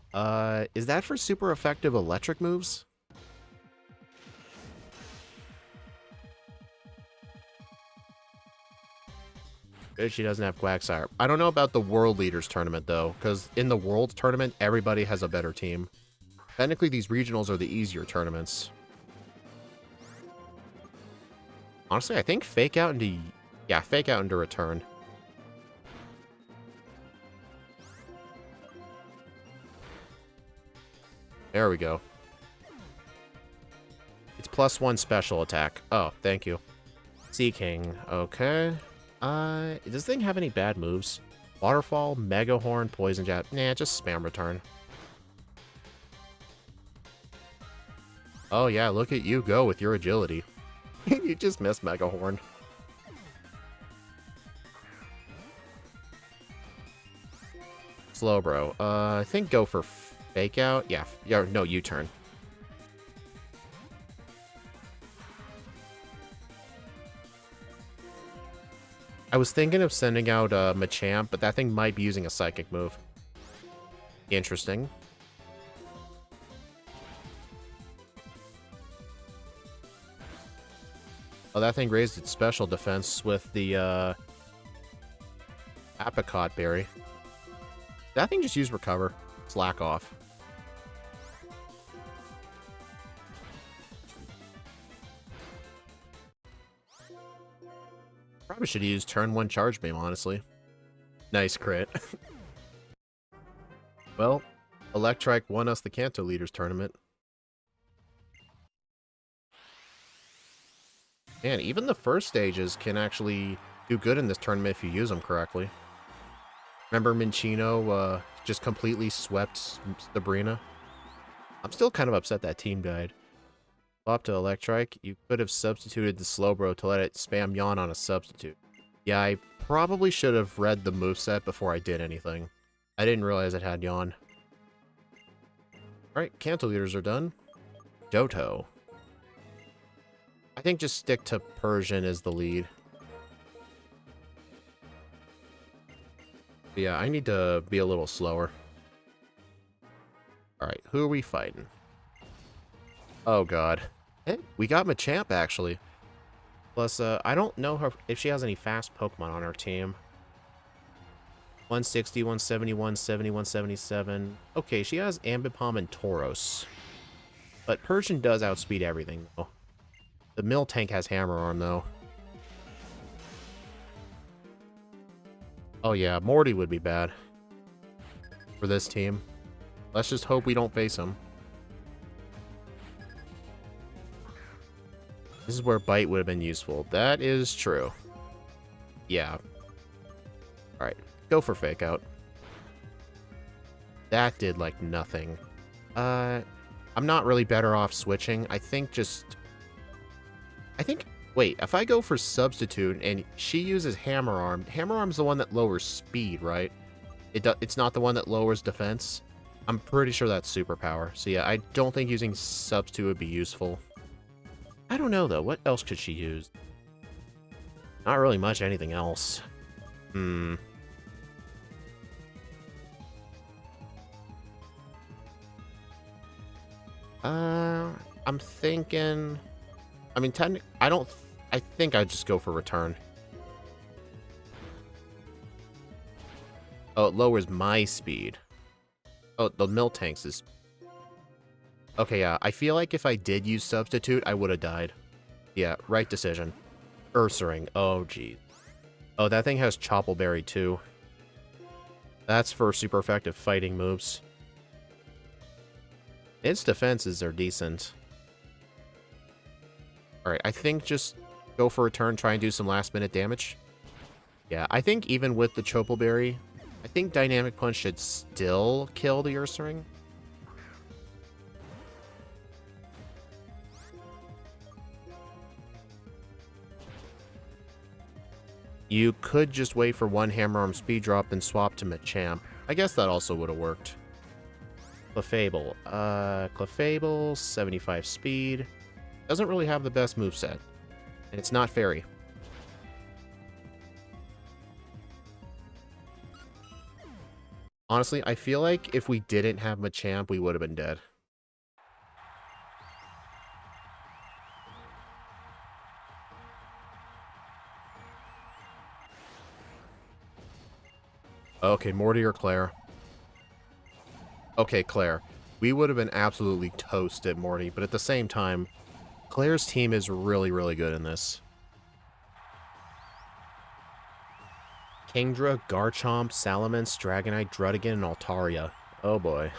Is that for super effective electric moves? Good, she doesn't have Quagsire. I don't know about the World Leaders Tournament, though, because in the World Tournament, everybody has a better team. Technically, these regionals are the easier tournaments. Honestly, I think Fake Out into... Yeah, Fake Out into Return. There we go. It's +1 special attack. Oh, thank you. Sea King. Okay. Does this thing have any bad moves? Waterfall, Mega Horn, Poison Jab. Nah, just spam return. Oh yeah, look at you go with your agility. You just missed Mega Horn. Slowbro. I think go for Fake Out. Yeah, no, U-turn. I was thinking of sending out Machamp, but that thing might be using a Psychic move. Interesting. Oh, that thing raised its special defense with the Apricot Berry. That thing just used Recover. Slack off. Probably should use turn 1 Charge Beam, honestly. Nice crit. Well, Electrike won us the Kanto Leaders Tournament. Man, even the first stages can actually do good in this tournament if you use them correctly. Remember Minchino just completely swept Sabrina? I'm still kind of upset that team died. Swap to Electrike. You could have substituted the Slowbro to let it spam Yawn on a substitute. Yeah, I probably should have read the moveset before I did anything. I didn't realize it had Yawn. Alright, Kanto Leaders are done. Doto. I think just stick to Persian as the lead. But yeah, I need to be a little slower. Alright, who are we fighting? Oh god. Hey, we got Machamp, actually. Plus, I don't know if she has any fast Pokemon on her team. 160, 170, 170, 177. Okay, she has Ambipom and Tauros. But Persian does outspeed everything, though. The Miltank has Hammer Arm, though. Oh yeah, Morty would be bad for this team. Let's just hope we don't face him. This is where Bite would have been useful. That is true. Yeah. Alright, go for Fake Out. That did, like, nothing. I'm not really better off switching. I think just... Wait, if I go for Substitute and she uses Hammer Arm Arm's the one that lowers speed, right? It's not the one that lowers defense. I'm pretty sure that's superpower. So yeah, I don't think using Substitute would be useful. I don't know, though. What else could she use? Not really much anything else. I'm thinking... I mean, I think I'd just go for Return. Oh, it lowers my speed. Oh, the Miltank's is... Okay, yeah. I feel like if I did use Substitute, I would have died. Yeah, right decision. Ursaring. Oh, geez. Oh, that thing has Choppleberry, too. That's for super effective fighting moves. Its defenses are decent. Alright, I think just go for a turn, try and do some last-minute damage. Yeah, I think even with the Choppleberry, I think Dynamic Punch should still kill the Ursaring. You could just wait for one Hammer Arm Speed Drop and swap to Machamp. I guess that also would have worked. Clefable. Clefable, 75 speed. Doesn't really have the best moveset. And it's not Fairy. Honestly, I feel like if we didn't have Machamp, we would have been dead. Okay, Morty or Claire. Okay, Claire. We would have been absolutely toast at Morty, but at the same time, Claire's team is really, really good in this. Kingdra, Garchomp, Salamence, Dragonite, Druddigon, and Altaria. Oh boy.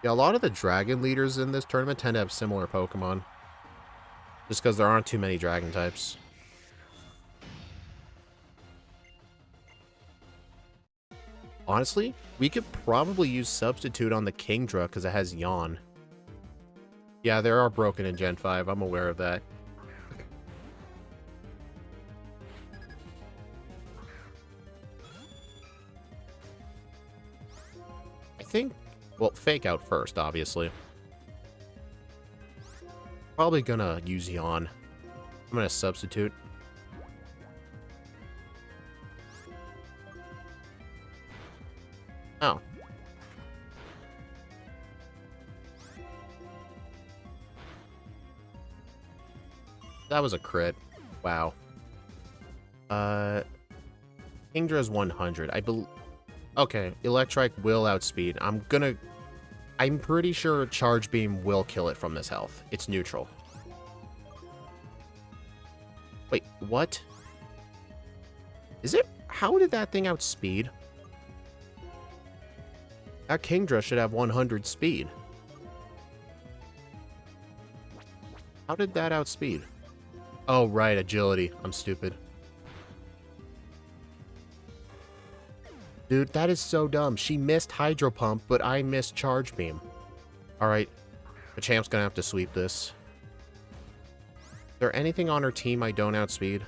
Yeah, a lot of the Dragon leaders in this tournament tend to have similar Pokemon. Just because there aren't too many Dragon types. Honestly, we could probably use Substitute on the Kingdra because it has Yawn. Yeah, there are broken in Gen 5. I'm aware of that. I think... Well, Fake Out first, obviously. Probably gonna use Yawn. I'm gonna Substitute. Oh. That was a crit. Wow. Kingdra's 100. I believe... Okay, Electrike will outspeed. I'm pretty sure Charge Beam will kill it from this health. It's neutral. Wait, what? Is it... How did that thing outspeed? That Kingdra should have 100 speed. How did that outspeed? Oh, right, agility. I'm stupid. Dude, that is so dumb. She missed Hydro Pump, but I missed Charge Beam. Alright, the champ's gonna have to sweep this. Is there anything on her team I don't outspeed?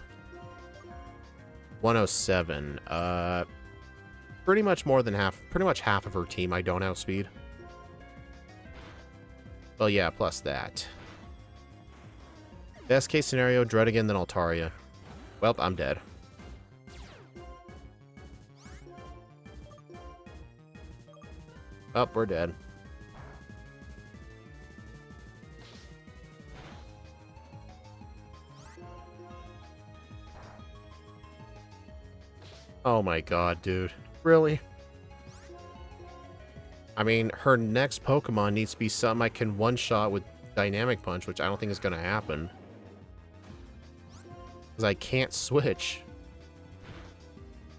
107. Pretty much more than half. Pretty much half of her team I don't outspeed. Well, yeah, plus that. Best case scenario, Druddigon, then Altaria. Well, I'm dead. Oh, we're dead. Oh my god, dude. Really? I mean, her next Pokemon needs to be something I can one-shot with Dynamic Punch, which I don't think is going to happen. Because I can't switch.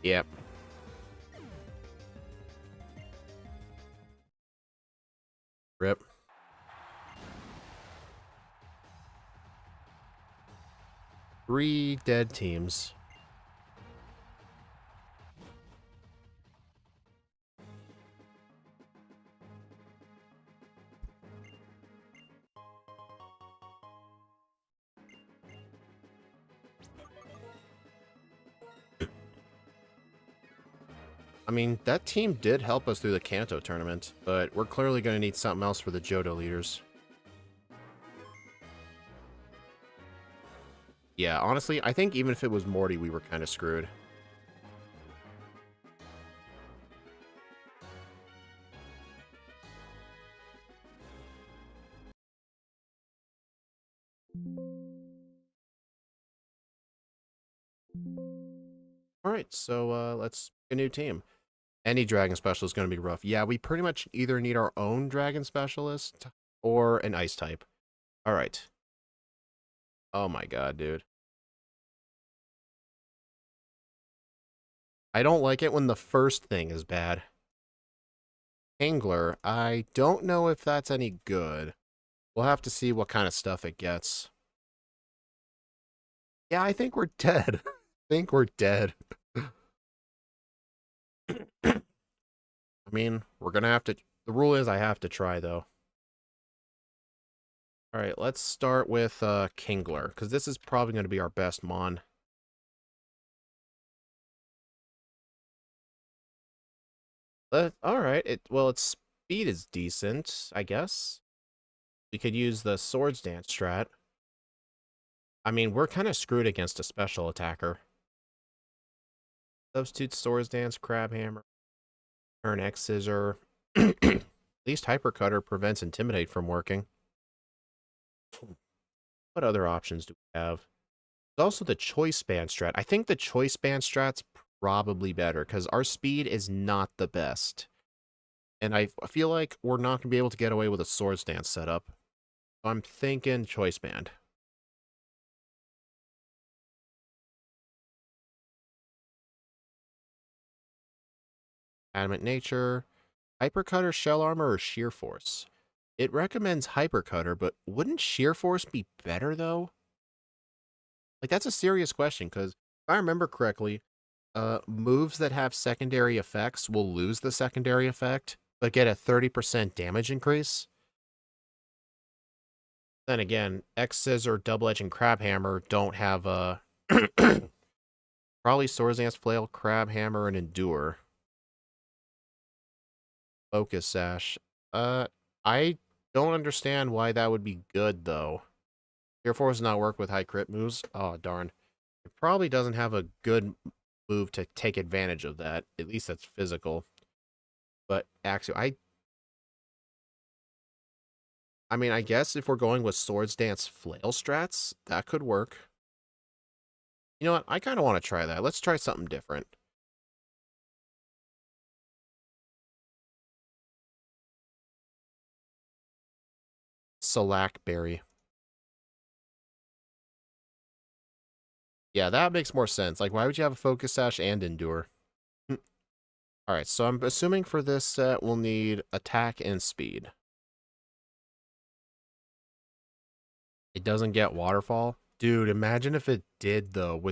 Yep. Rip. Three dead teams. I mean, that team did help us through the Kanto tournament, but we're clearly going to need something else for the Johto leaders. Yeah, honestly, I think even if it was Morty, we were kind of screwed. Alright, so let's pick a new team. Any Dragon Specialist is going to be rough. Yeah, we pretty much either need our own Dragon Specialist or an Ice type. Alright. Oh my god, dude. I don't like it when the first thing is bad. Angler, I don't know if that's any good. We'll have to see what kind of stuff it gets. Yeah, I think we're dead. I think we're dead. I mean, we're gonna have to... The rule is I have to try, though. Alright, let's start with Kingler, because this is probably going to be our best mon. Alright, well, its speed is decent, I guess. We could use the Swords Dance strat. I mean, we're kind of screwed against a special attacker. Substitute Swords Dance, Crab Hammer, turn X Scissor. At least Hypercutter prevents Intimidate from working. What other options do we have? There's also the Choice Band strat. I think the Choice Band strat's probably better, because our speed is not the best. And I feel like we're not going to be able to get away with a Swords Dance setup. So I'm thinking Choice Band. Adamant Nature, Hypercutter, Shell Armor, or Sheer Force? It recommends Hypercutter, but wouldn't Sheer Force be better, though? Like, that's a serious question, because if I remember correctly, moves that have secondary effects will lose the secondary effect, but get a 30% damage increase. Then again, X Scissor, Double Edge, and Crab Hammer don't have a... Probably Swords Dance, Flail, Crab Hammer, and Endure. Focus Sash. I don't understand why that would be good, though. Fear Force does not work with high crit moves. Oh, darn. It probably doesn't have a good move to take advantage of that. At least that's physical. But actually, I mean, I guess if we're going with Swords Dance Flail strats, that could work. You know what? I kind of want to try that. Let's try something different. Berry. Yeah, that makes more sense. Like, why would you have a Focus Sash and Endure? Alright, so I'm assuming for this set, we'll need attack and speed. It doesn't get Waterfall? Dude, imagine if it did, though.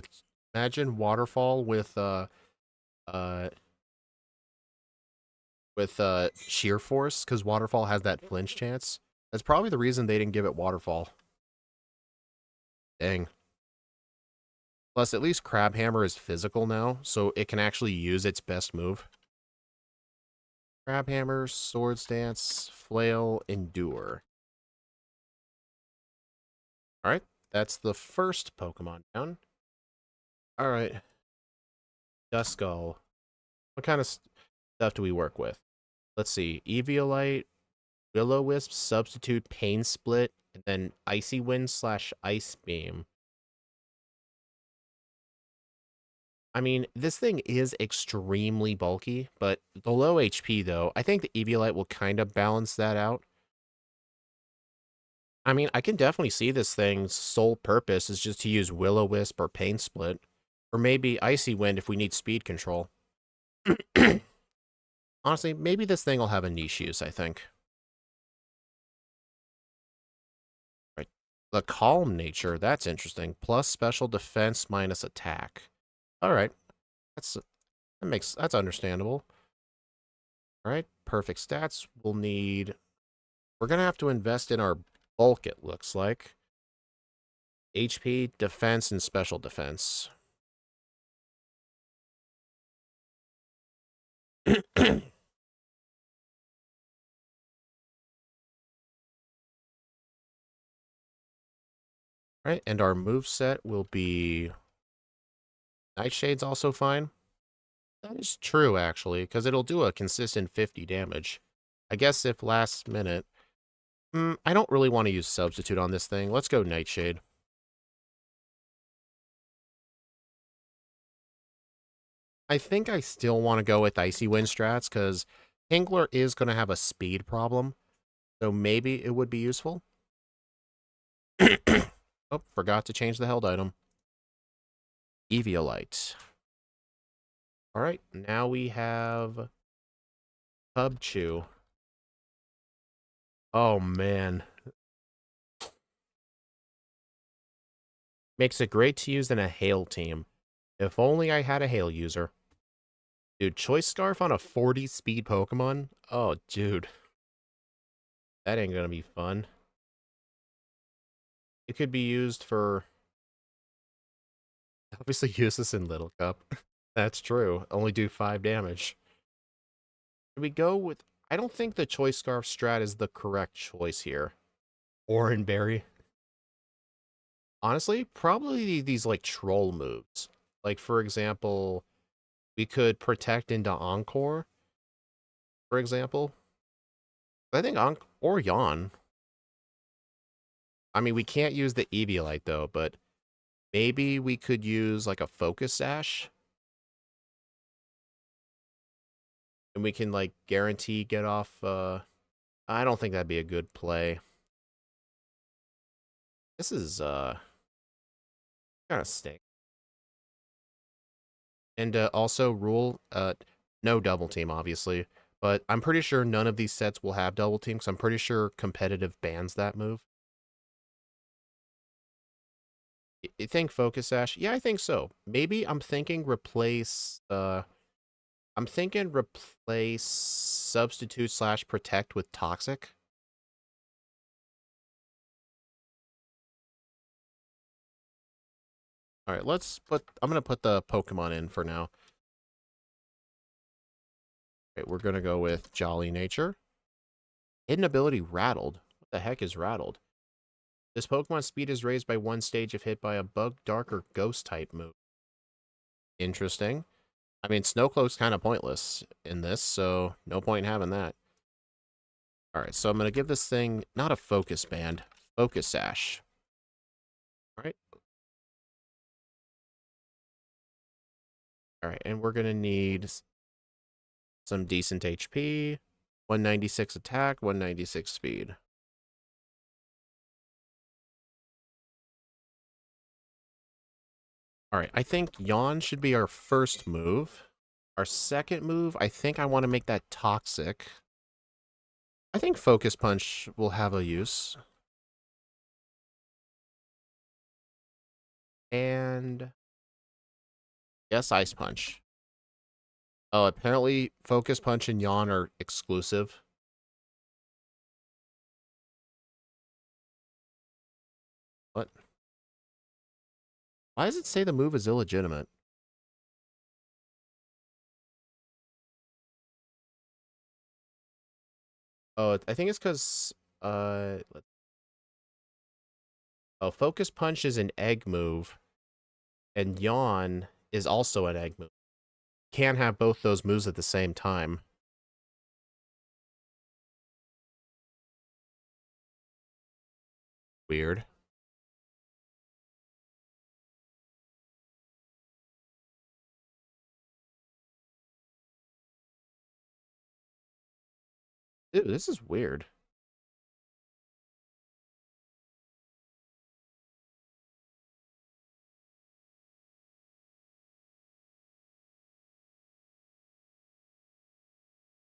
Imagine Waterfall with Sheer Force, because Waterfall has that flinch chance. That's probably the reason they didn't give it Waterfall. Dang. Plus, at least Crab Hammer is physical now, so it can actually use its best move. Crab Hammer, Swords Dance, Flail, Endure. Alright, that's the first Pokemon down. Alright. Duskull. What kind of stuff do we work with? Let's see. Eviolite, Will-O-Wisp, Substitute, Pain Split, and then Icy Wind / Ice Beam. I mean, this thing is extremely bulky, but the low HP, though, I think the Eviolite will kind of balance that out. I mean, I can definitely see this thing's sole purpose is just to use Will-O-Wisp or Pain Split, or maybe Icy Wind if we need speed control. Honestly, maybe this thing will have a niche use, I think. Right. The Calm Nature, that's interesting. Plus special defense minus attack. Alright. That's understandable. Alright, perfect stats. We're gonna have to invest in our bulk, it looks like. HP, defense, and special defense. Right, and our move set will be Nightshade's also fine. That is true, actually, because it'll do a consistent 50 damage. I guess if last minute... I don't really want to use Substitute on this thing. Let's go Nightshade. I think I still want to go with Icy Wind strats, because Kingler is going to have a speed problem, so maybe it would be useful. Oh, forgot to change the held item. Eviolite. Alright, now we have Cubchoo. Oh, man. Makes it great to use in a Hail team. If only I had a Hail user. Dude, Choice Scarf on a 40 speed Pokemon? Oh, dude. That ain't gonna be fun. It could be used for... Obviously use this in Little Cup. That's true. Only do 5 damage. Should we go with... I don't think the Choice Scarf strat is the correct choice here. Oran Berry. Honestly, probably these, like, troll moves. Like, for example, we could Protect into Encore, for example. I think or Yawn. I mean, we can't use the Eviolite, though, but maybe we could use, like, a Focus Sash. And we can, like, guarantee get off, I don't think that'd be a good play. This is, kind of stink. And, also, rule, no double team, obviously. But I'm pretty sure none of these sets will have double team, because I'm pretty sure competitive bans that move. You think Focus Sash? Yeah, I think so. Maybe I'm thinking replace, Substitute / Protect with Toxic. Alright, I'm gonna put the Pokemon in for now. Okay, we're gonna go with Jolly Nature. Hidden ability Rattled. What the heck is Rattled? This Pokemon's speed is raised by 1 stage if hit by a Bug, Dark, or Ghost type move. Interesting. I mean, Snowcloak's kind of pointless in this, so no point in having that. Alright, so I'm going to give this thing, not a Focus Band, Focus Sash. Alright. Alright, and we're going to need some decent HP, 196 attack, 196 speed. Alright, I think Yawn should be our first move. Our second move, I think I want to make that Toxic. I think Focus Punch will have a use. And... yes, Ice Punch. Oh, apparently Focus Punch and Yawn are exclusive. What? Why does it say the move is illegitimate? Oh, I think it's because, oh, Focus Punch is an egg move, and Yawn is also an egg move. Can't have both those moves at the same time. Weird. Dude, this is weird.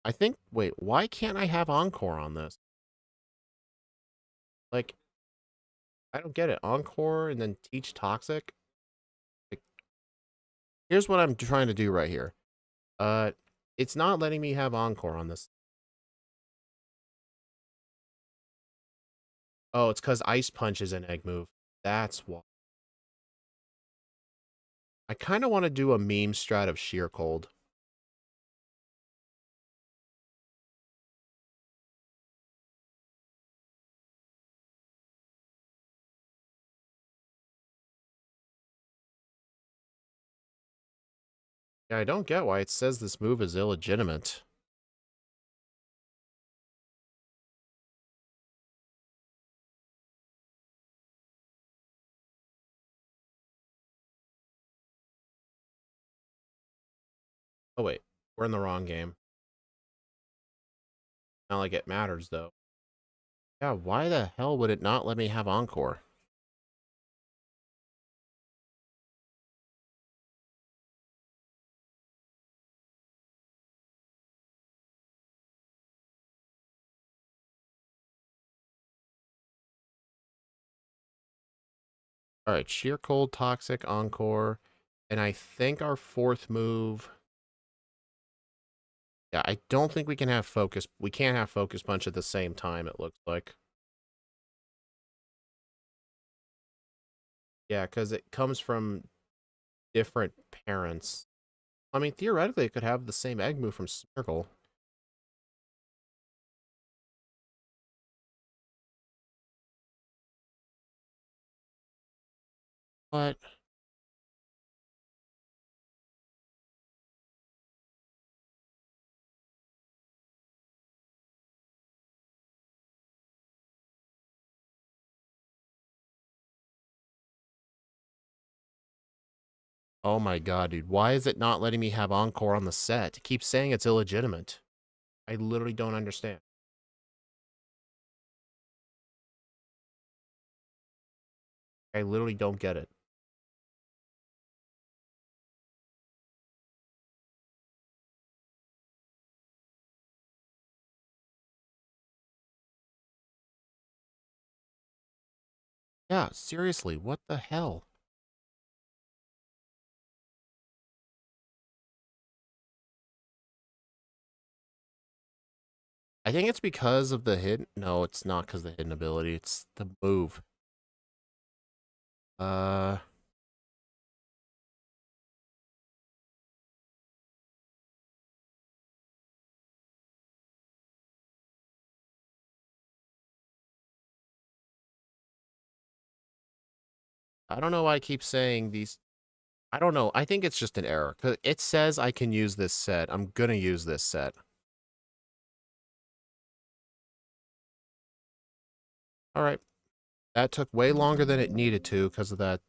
I think, wait, why can't I have Encore on this? Like, I don't get it. Encore and then teach Toxic? Like, here's what I'm trying to do right here. It's not letting me have Encore on this. Oh, it's because Ice Punch is an egg move. That's why. I kind of want to do a meme strat of Sheer Cold. Yeah, I don't get why it says this move is illegitimate. Oh, wait. We're in the wrong game. Not like it matters, though. Yeah, why the hell would it not let me have Encore? All right, sheer cold, toxic, encore, and I think our fourth move. Yeah, I don't think we can have focus. We can't have focus punch at the same time. It looks like. Yeah, because it comes from different parents. I mean, theoretically, it could have the same egg move from Circle. But oh my god, dude, why is it not letting me have encore on the set? It keeps saying it's illegitimate. I literally don't understand. I literally don't get it. Yeah, seriously, what the hell? I think it's because of the hidden. No, it's not because of the hidden ability. It's the move. Uh, I don't know why I keep saying these. I don't know. I think it's just an error. 'Cause it says I can use this set. I'm gonna use this set. All right. That took way longer than it needed to because of that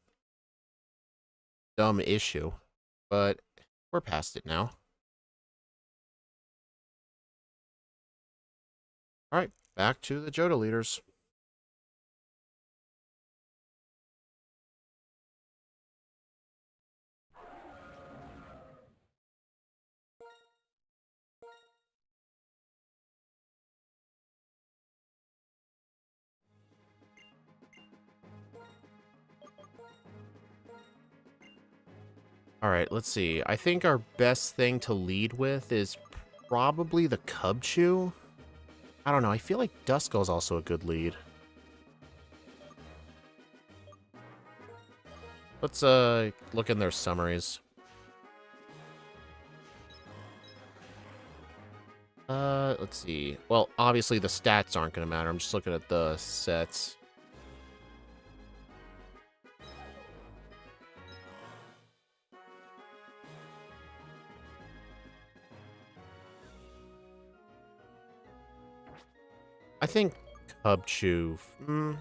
dumb issue. But we're past it now. All right. Back to the Jodo leaders. All right, let's see. I think our best thing to lead with is probably the Cub Chew. I don't know. I feel like Duskull is also a good lead. Let's look in their summaries. Let's see. Well, obviously the stats aren't going to matter. I'm just looking at the sets. I think Cub Chew. I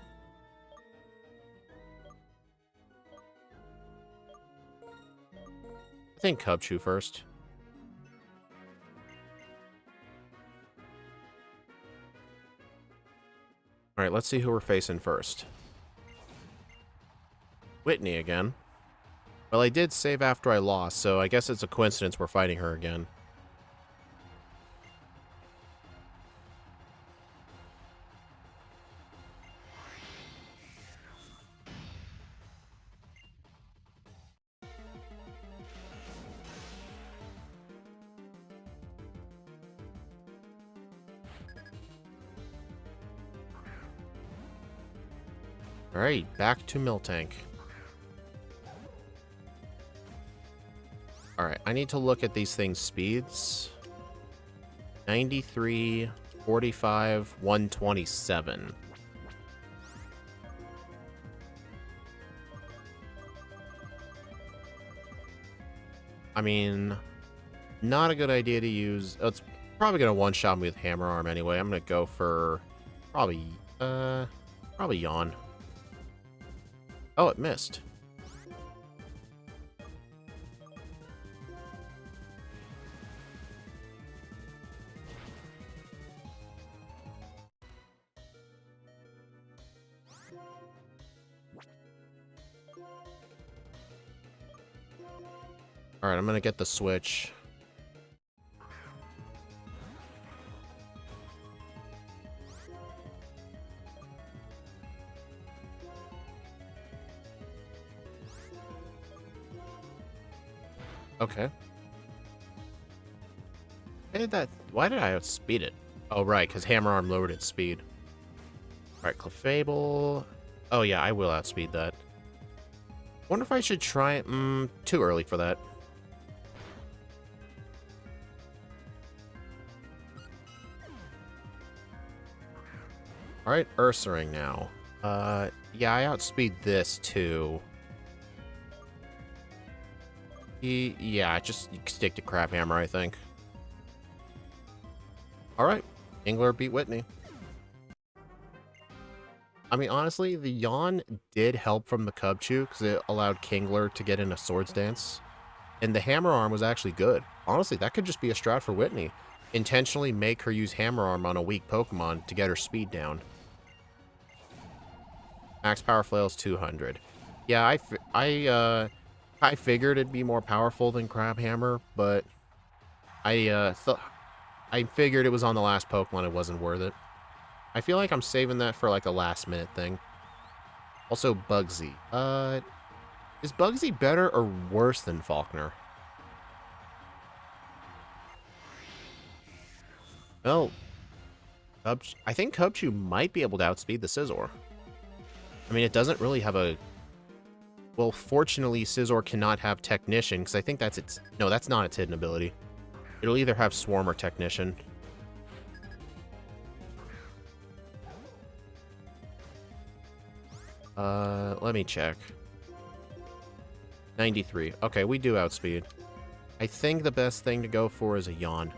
think Cub Chew first. All right, let's see who we're facing first. Whitney again. Well, I did save after I lost, so I guess it's a coincidence we're fighting her again. All right, back to Miltank. All right, I need to look at these things' speeds. 93, 45, 127. I mean, not a good idea to use. Oh, it's probably going to one-shot me with Hammer Arm anyway. I'm going to go for probably Yawn. Oh, it missed. All right, I'm going to get the switch. Okay. Why did I outspeed it? Oh, right, because Hammer Arm lowered its speed. Alright, Clefable. Oh, yeah, I will outspeed that. Wonder if I should try it. Too early for that. Alright, Ursaring now. Yeah, I outspeed this, too. Yeah, just stick to Crab Hammer, I think. Alright, Kingler beat Whitney. I mean, honestly, the Yawn did help from the Cubchoo, because it allowed Kingler to get in a Swords Dance. And the Hammer Arm was actually good. Honestly, that could just be a strat for Whitney. Intentionally make her use Hammer Arm on a weak Pokemon to get her speed down. Max Power Flail is 200. Yeah, I figured it'd be more powerful than Crab Hammer, but I figured it was on the last Pokemon, it wasn't worth it. I feel like I'm saving that for like a last minute thing. Also, Bugsy. Is Bugsy better or worse than Faulkner? Well, I think Cubchoo might be able to outspeed the Scizor. I mean, it doesn't really have a... Well, fortunately, Scizor cannot have Technician, because I think that's its... No, that's not its hidden ability. It'll either have Swarm or Technician. Let me check. 93. Okay, we do outspeed. I think the best thing to go for is a Yawn.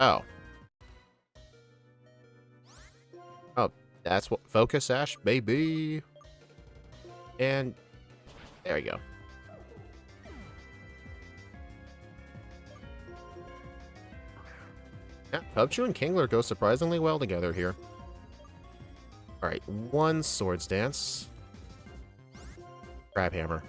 Oh. Oh, that's what... Focus Sash, baby! And... There you go. Yeah, Cubchoo and Kingler go surprisingly well together here. Alright, one Swords Dance. Crab Hammer.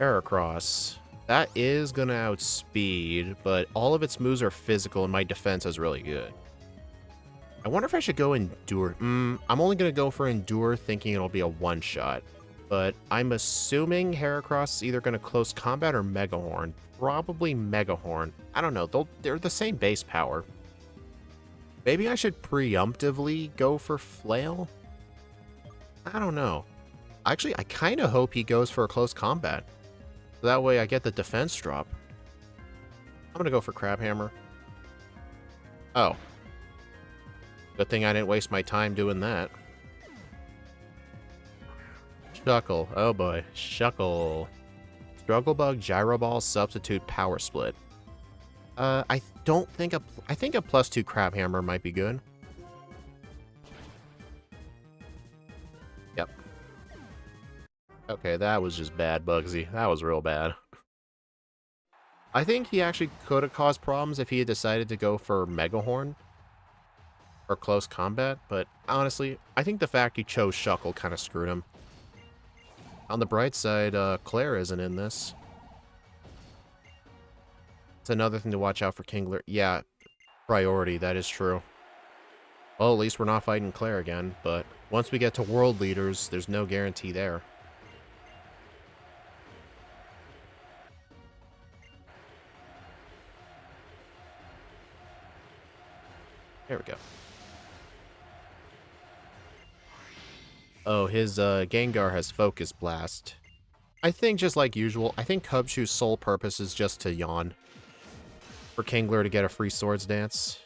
Heracross. That is gonna outspeed, but all of its moves are physical and my defense is really good. I wonder if I should go Endure. I'm only gonna go for Endure thinking it'll be a one-shot. But I'm assuming Heracross is either gonna Close Combat or Mega Horn. Probably Mega Horn. I don't know, they're the same base power. Maybe I should preemptively go for Flail? I don't know. Actually, I kind of hope he goes for a Close Combat. So that way I get the defense drop. I'm gonna go for Crab Hammer. Oh. Good thing I didn't waste my time doing that. Shuckle. Oh boy. Shuckle. Struggle Bug, Gyro Ball, Substitute, Power Split. I think a +2 Crab Hammer might be good. Yep. Okay, that was just bad, Bugsy. That was real bad. I think he actually could have caused problems if he had decided to go for Mega Horn or Close Combat, but honestly, I think the fact he chose Shuckle kind of screwed him. On the bright side, Claire isn't in this. It's another thing to watch out for Kingler. Yeah, priority, that is true. Well, at least we're not fighting Claire again, but once we get to World Leaders, there's no guarantee there. There we go. Oh, his Gengar has Focus Blast. I think just like usual, I think Cubchoo's sole purpose is just to yawn. For Kingler to get a free Swords Dance.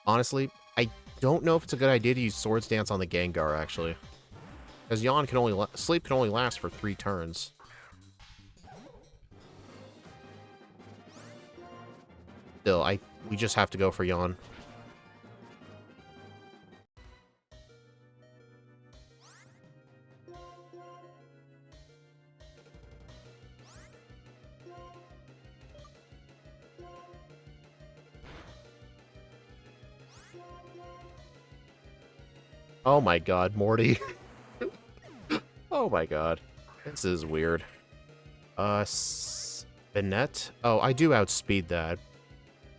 Honestly, I don't know if it's a good idea to use Swords Dance on the Gengar, actually. Because Yawn can only... Sleep can only last for 3 turns. Still, we just have to go for Yawn. Oh my god, Morty. Oh my god. This is weird. Spinette? Oh, I do outspeed that.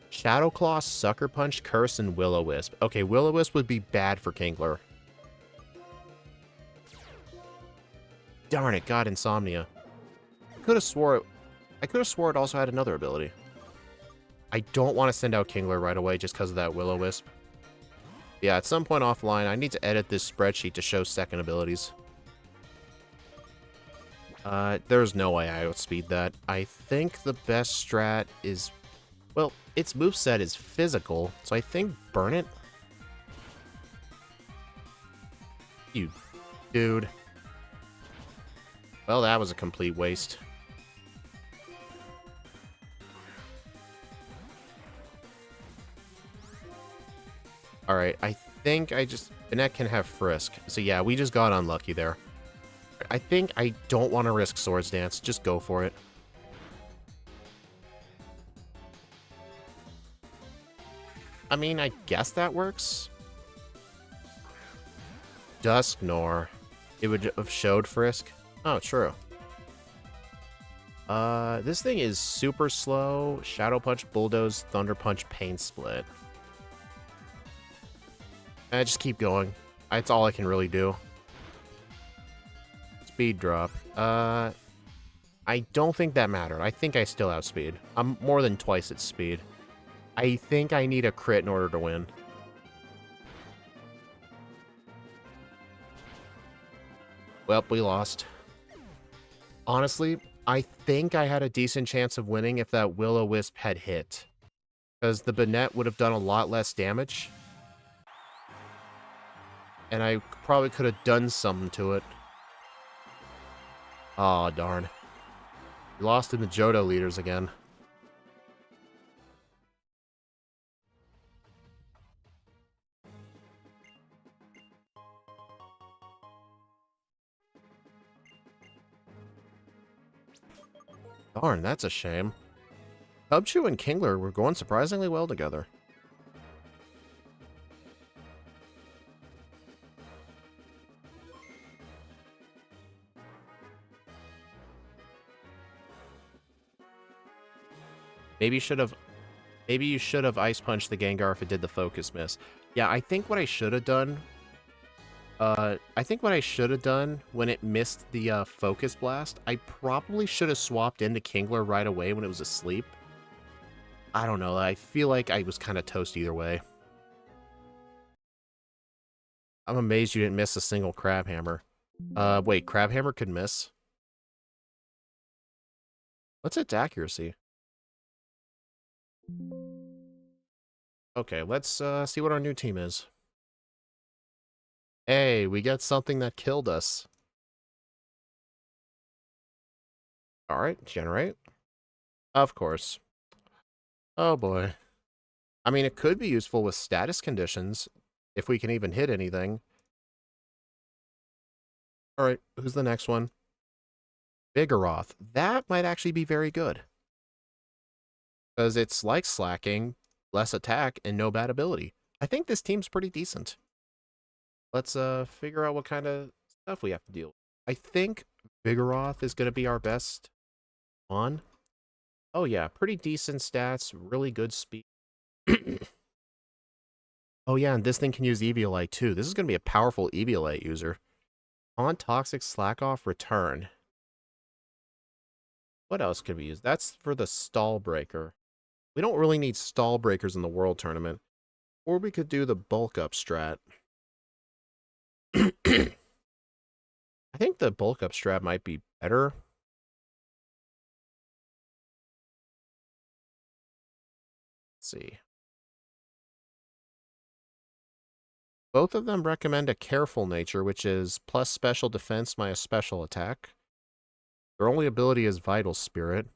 Shadow Claw, Sucker Punch, Curse, and Will-O-Wisp. Okay, Will-O-Wisp would be bad for Kingler. Darn it, God, Insomnia. I could have swore it also had another ability. I don't want to send out Kingler right away just because of that Will-O-Wisp. Yeah, at some point offline, I need to edit this spreadsheet to show second abilities. There's no way I outspeed that. I think the best strat is... Well, its moveset is physical, so I think Burn It. You dude. Well, that was a complete waste. Alright, I think I just... Banette can have Frisk. So yeah, we just got unlucky there. I think I don't want to risk Swords Dance. Just go for it. I mean, I guess that works. Dusknor. It would have showed Frisk. Oh, true. This thing is super slow. Shadow Punch, Bulldoze, Thunder Punch, Pain Split. I just keep going. That's all I can really do. Speed drop. I don't think that mattered. I think I still outspeed. I'm more than twice its speed. I think I need a crit in order to win. Well, we lost. Honestly, I think I had a decent chance of winning if that Will-O-Wisp had hit. Because the Banette would have done a lot less damage. And I probably could have done something to it. Aw, darn. We lost in the Johto leaders again. Darn, that's a shame. Cubchoo and Kingler were going surprisingly well together. Maybe you should have Ice Punched the Gengar if it did the Focus Miss. Yeah, I think what I should have done... when it missed the Focus Blast, I probably should have swapped into Kingler right away when it was asleep. I don't know, I feel like I was kind of toast either way. I'm amazed you didn't miss a single Crab Hammer. Wait, Crab Hammer could miss? What's its accuracy? Okay, let's see what our new team is. Hey, we got something that killed us. Alright, generate. Of course. Oh boy. I mean, it could be useful with status conditions, if we can even hit anything. Alright, who's the next one? Vigoroth. That might actually be very good. Because it's like Slacking, less attack, and no bad ability. I think this team's pretty decent. Let's figure out what kind of stuff we have to deal with. I think Vigoroth is going to be our best one. Oh yeah, pretty decent stats, really good speed. Oh yeah, and this thing can use Eviolite too. This is going to be a powerful Eviolite user. On Toxic, Slack Off, Return. What else could we use? That's for the Stall Breaker. We don't really need Stall Breakers in the World Tournament. Or we could do the Bulk Up strat. I think the Bulk Up strat might be better. Let's see. Both of them recommend a Careful nature, which is plus special defense minus special attack. Their only ability is Vital Spirit.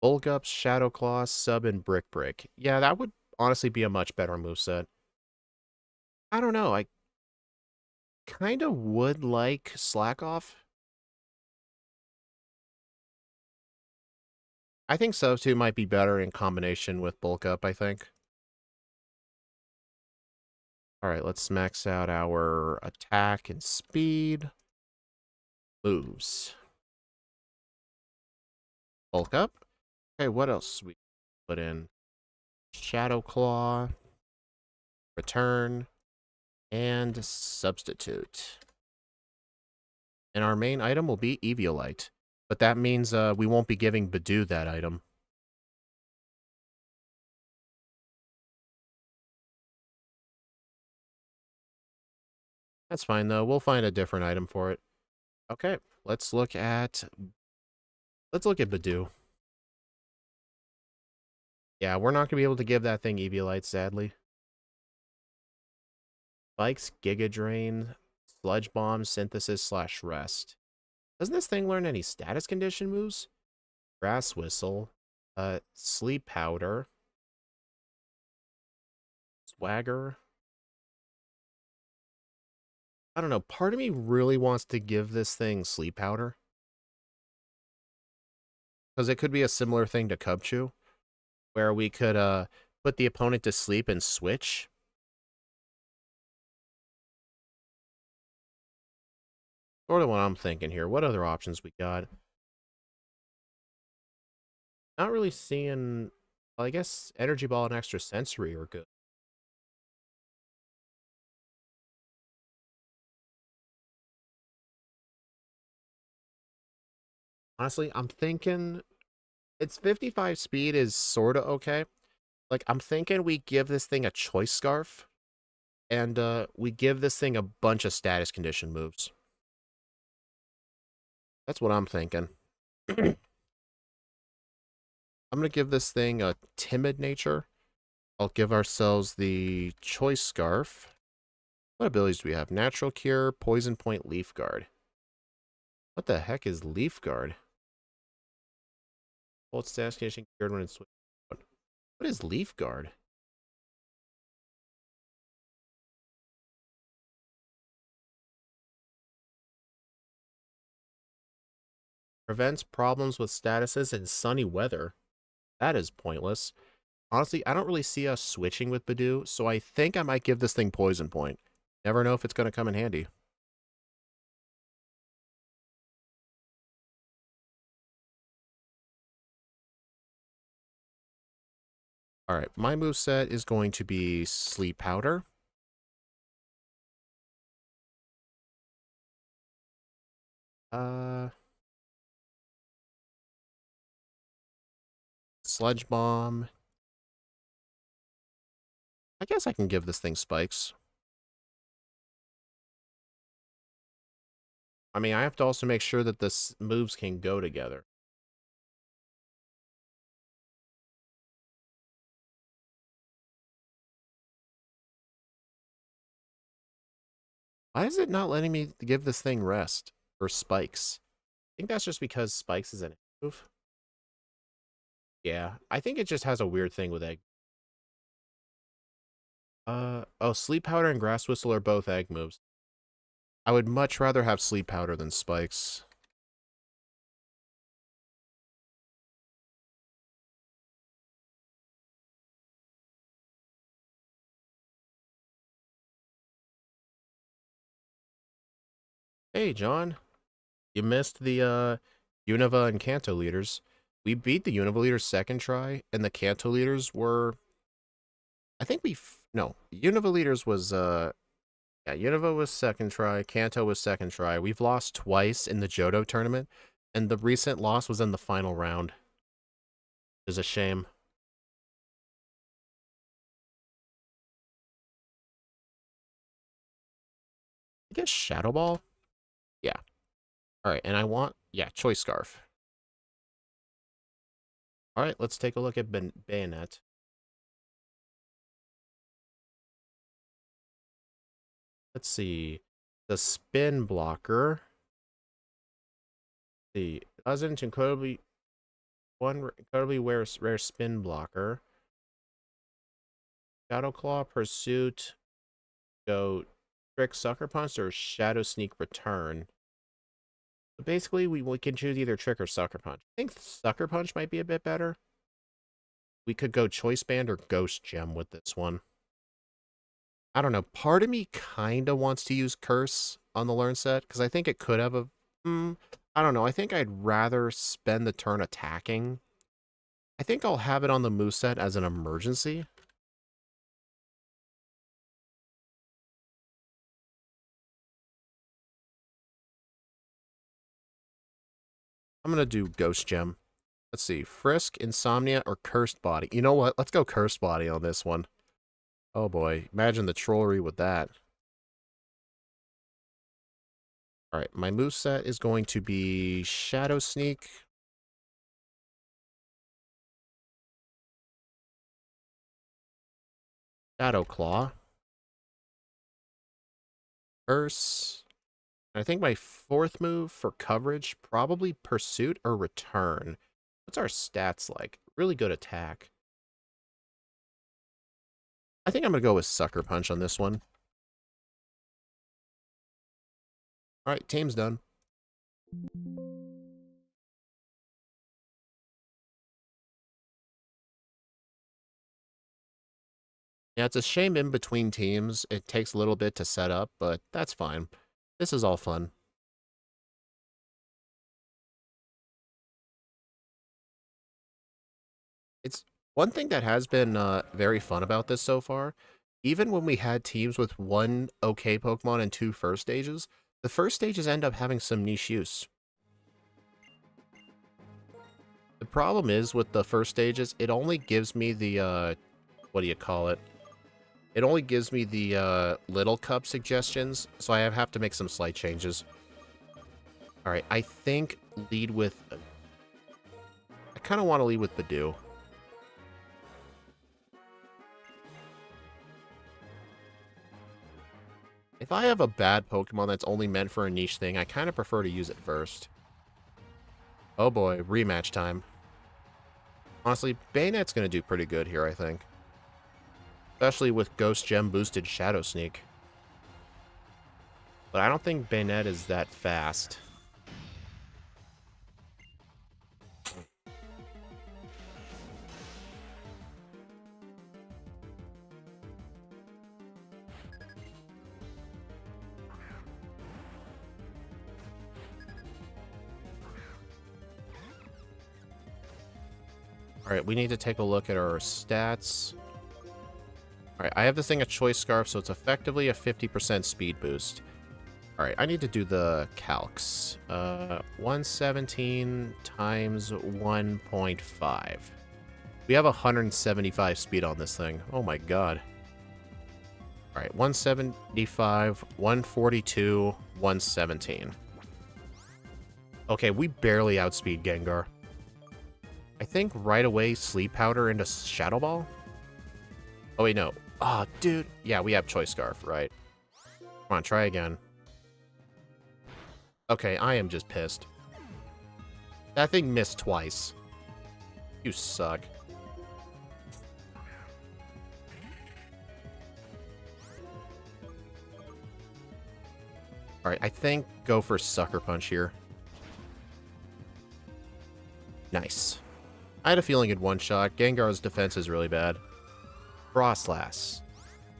Bulk Up, Shadow Claw, Sub, and Brick Break. Yeah, that would honestly be a much better moveset. I don't know, I kind of would like Slack Off. I think Sub 2 might be better in combination with Bulk Up, I think. Alright, let's max out our attack and speed. Moves. Bulk up. Okay, what else we put in? Shadow Claw, Return, and Substitute. And our main item will be Eviolite. But that means we won't be giving Badoo that item. That's fine, though. We'll find a different item for it. Okay, let's look at Badoo. Yeah, we're not going to be able to give that thing Eviolite, sadly. Spikes, Giga Drain, Sludge Bomb, Synthesis / Rest. Doesn't this thing learn any status condition moves? Grass Whistle, Sleep Powder, Swagger. I don't know, part of me really wants to give this thing Sleep Powder. Because it could be a similar thing to Cubchoo, where we could put the opponent to sleep and switch. Sort of what I'm thinking here. What other options we got? Not really seeing... Well, I guess Energy Ball and Extra Sensory are good. Honestly, I'm thinking... Its 55 speed is sort of okay. Like, I'm thinking we give this thing a Choice Scarf. And we give this thing a bunch of status condition moves. That's what I'm thinking. I'm going to give this thing a Timid Nature. I'll give ourselves the Choice Scarf. What abilities do we have? Natural Cure, Poison Point, Leaf Guard. What the heck is Leaf Guard? Hold status condition cured when it's switched. What is Leaf Guard? Prevents problems with statuses in sunny weather. That is pointless. Honestly, I don't really see us switching with Badoo, so I think I might give this thing Poison Point. Never know if it's going to come in handy. Alright, my moveset is going to be Sleep Powder. Sludge Bomb. I guess I can give this thing Spikes. I mean, I have to also make sure that the moves can go together. Why is it not letting me give this thing Rest? Or Spikes? I think that's just because Spikes is an egg move. Yeah, I think it just has a weird thing with egg. Oh, Sleep Powder and Grass Whistle are both egg moves. I would much rather have Sleep Powder than Spikes. Hey, John. You missed the Unova and Kanto leaders. We beat the Unova leaders second try, and the Kanto leaders were... I think no, Unova leaders was... Yeah, Unova was second try, Kanto was second try. We've lost twice in the Johto tournament, and the recent loss was in the final round. It's a shame. I guess Shadow Ball? Yeah. Alright, and I want... Yeah, Choice Scarf. Alright, let's take a look at Bayonet. Let's see. The Spin Blocker. Let's see. Doesn't incredibly... One incredibly rare Spin Blocker. Shadow Claw, Pursuit. Go Trick, Sucker Punch, or Shadow Sneak, Return. So basically, we can choose either Trick or Sucker Punch. I think Sucker Punch might be a bit better. We could go Choice Band or Ghost Gem with this one. I don't know. Part of me kind of wants to use Curse on the Learn set, because I think it could have a I don't know. I think I'd rather spend the turn attacking. I think I'll have it on the moveset as an emergency. I'm going to do Ghost Gem. Let's see. Frisk, Insomnia, or Cursed Body. You know what? Let's go Cursed Body on this one. Oh boy. Imagine the trollery with that. Alright, my moveset is going to be Shadow Sneak. Shadow Claw. Curse. I think my fourth move for coverage, probably Pursuit or Return. What's our stats like? Really good attack. I think I'm going to go with Sucker Punch on this one. Alright, team's done. Yeah, it's a shame in between teams. It takes a little bit to set up, but that's fine. This is all fun. It's one thing that has been very fun about this so far. Even when we had teams with one okay Pokemon and two first stages, the first stages end up having some niche use. The problem is with the first stages, it only gives me the, what do you call it? It only gives me the little cup suggestions, so I have to make some slight changes. Alright, I think lead with... I kind of want to lead with Badoo. If I have a bad Pokemon that's only meant for a niche thing, I kind of prefer to use it first. Oh boy, rematch time. Honestly, Bayonet's going to do pretty good here, I think. Especially with Ghost Gem boosted Shadow Sneak. But I don't think Bayonet is that fast. Alright, we need to take a look at our stats. Alright, I have this thing a Choice Scarf, so it's effectively a 50% speed boost. Alright, I need to do the calcs. 117 times 1.5. We have 175 speed on this thing. Oh my god. Alright, 175, 142, 117. Okay, we barely outspeed Gengar. I think right away Sleep Powder into Shadow Ball? Oh wait, no. Ah, oh, dude. Yeah, we have Choice Scarf, right. Come on, try again. Okay, I am just pissed. That thing missed twice. You suck. Alright, I think go for Sucker Punch here. Nice. I had a feeling it'd one-shot. Gengar's defense is really bad. Frostlass.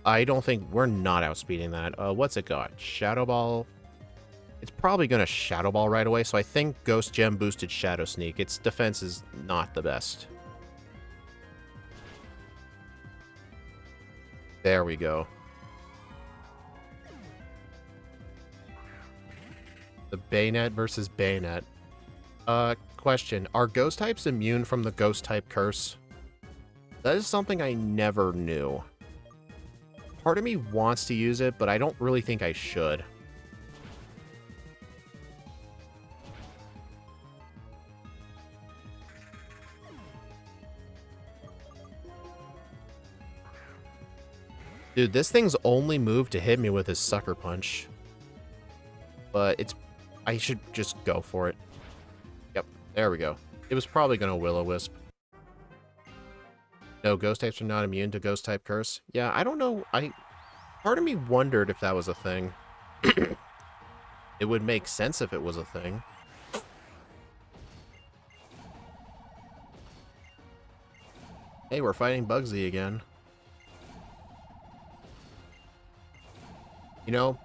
I don't think... We're not outspeeding that. What's it got? Shadow Ball. It's probably going to Shadow Ball right away, so I think Ghost Gem boosted Shadow Sneak. Its defense is not the best. There we go. The Bayonet versus Bayonet. Question. Are Ghost types immune from the Ghost type curse? That is something I never knew. Part of me wants to use it, but I don't really think I should. Dude, this thing's only move to hit me with his Sucker Punch. But it's... I should just go for it. Yep, there we go. It was probably going to Will-O-Wisp. No, Ghost types are not immune to Ghost type curse. Yeah, I don't know. Part of me wondered if that was a thing. It would make sense if it was a thing. Hey, we're fighting Bugsy again. You know,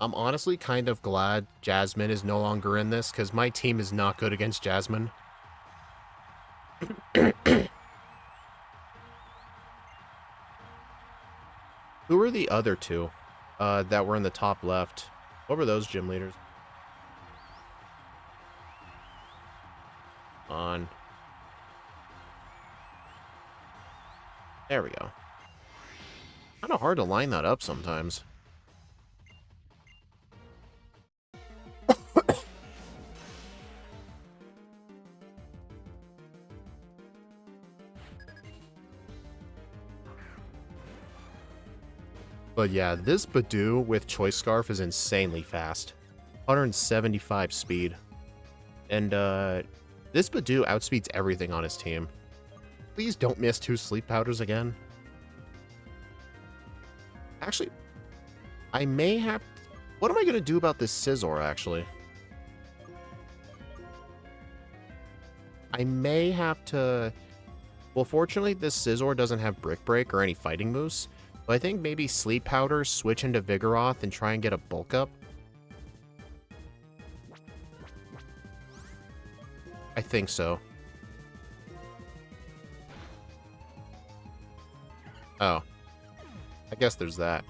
I'm honestly kind of glad Jasmine is no longer in this, because my team is not good against Jasmine. Who were the other two that were in the top left? What were those gym leaders? On. There we go. Kind of hard to line that up sometimes. But yeah, this Badoo with Choice Scarf is insanely fast. 175 speed. And this Badoo outspeeds everything on his team. Please don't miss 2 sleep powders again. Actually, I may have... What am I going to do about this Scizor, actually? I may have to... Well, fortunately, this Scizor doesn't have Brick Break or any fighting moves. But I think maybe Sleep Powder, switch into Vigoroth, and try and get a bulk up. I think so. Oh. I guess there's that.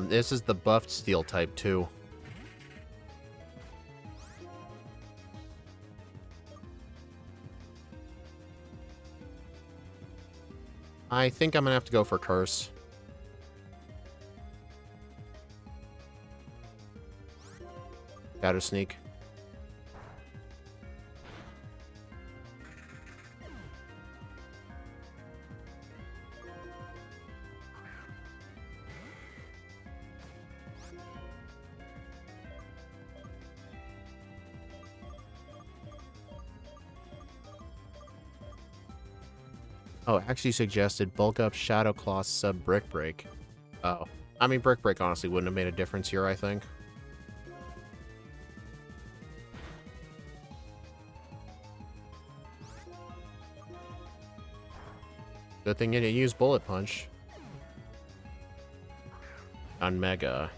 This is the buffed Steel type, too. I think I'm gonna have to go for Curse. Shadow Sneak. Oh, actually suggested bulk up Shadow Claw sub Brick Break. Oh. I mean, Brick Break honestly wouldn't have made a difference here, I think. Good thing you didn't use Bullet Punch. On Mega.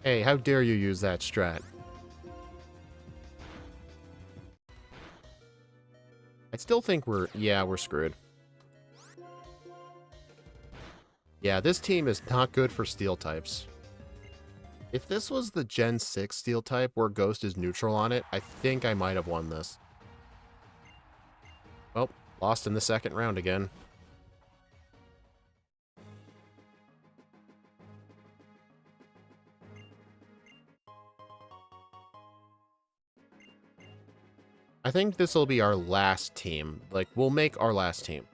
Hey, how dare you use that strat? I still think we're screwed. Yeah, this team is not good for Steel types. If this was the Gen 6 Steel type where Ghost is neutral on it, I think I might have won this. Well, lost in the second round again. I think this will be our last team. Like, we'll make our last team.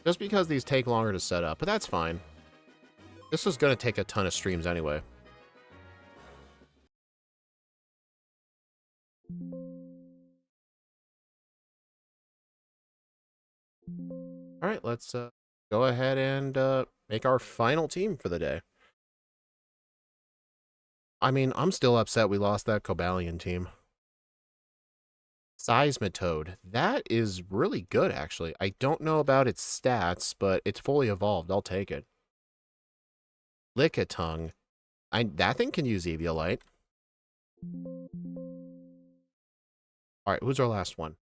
Just because these take longer to set up, but that's fine. This was going to take a ton of streams anyway. Alright, let's go ahead and make our final team for the day. I mean, I'm still upset we lost that Cobalion team. Seismitoad. That is really good, actually. I don't know about its stats, but it's fully evolved. I'll take it. Lickitung. That thing can use Eviolite. Alright, who's our last one?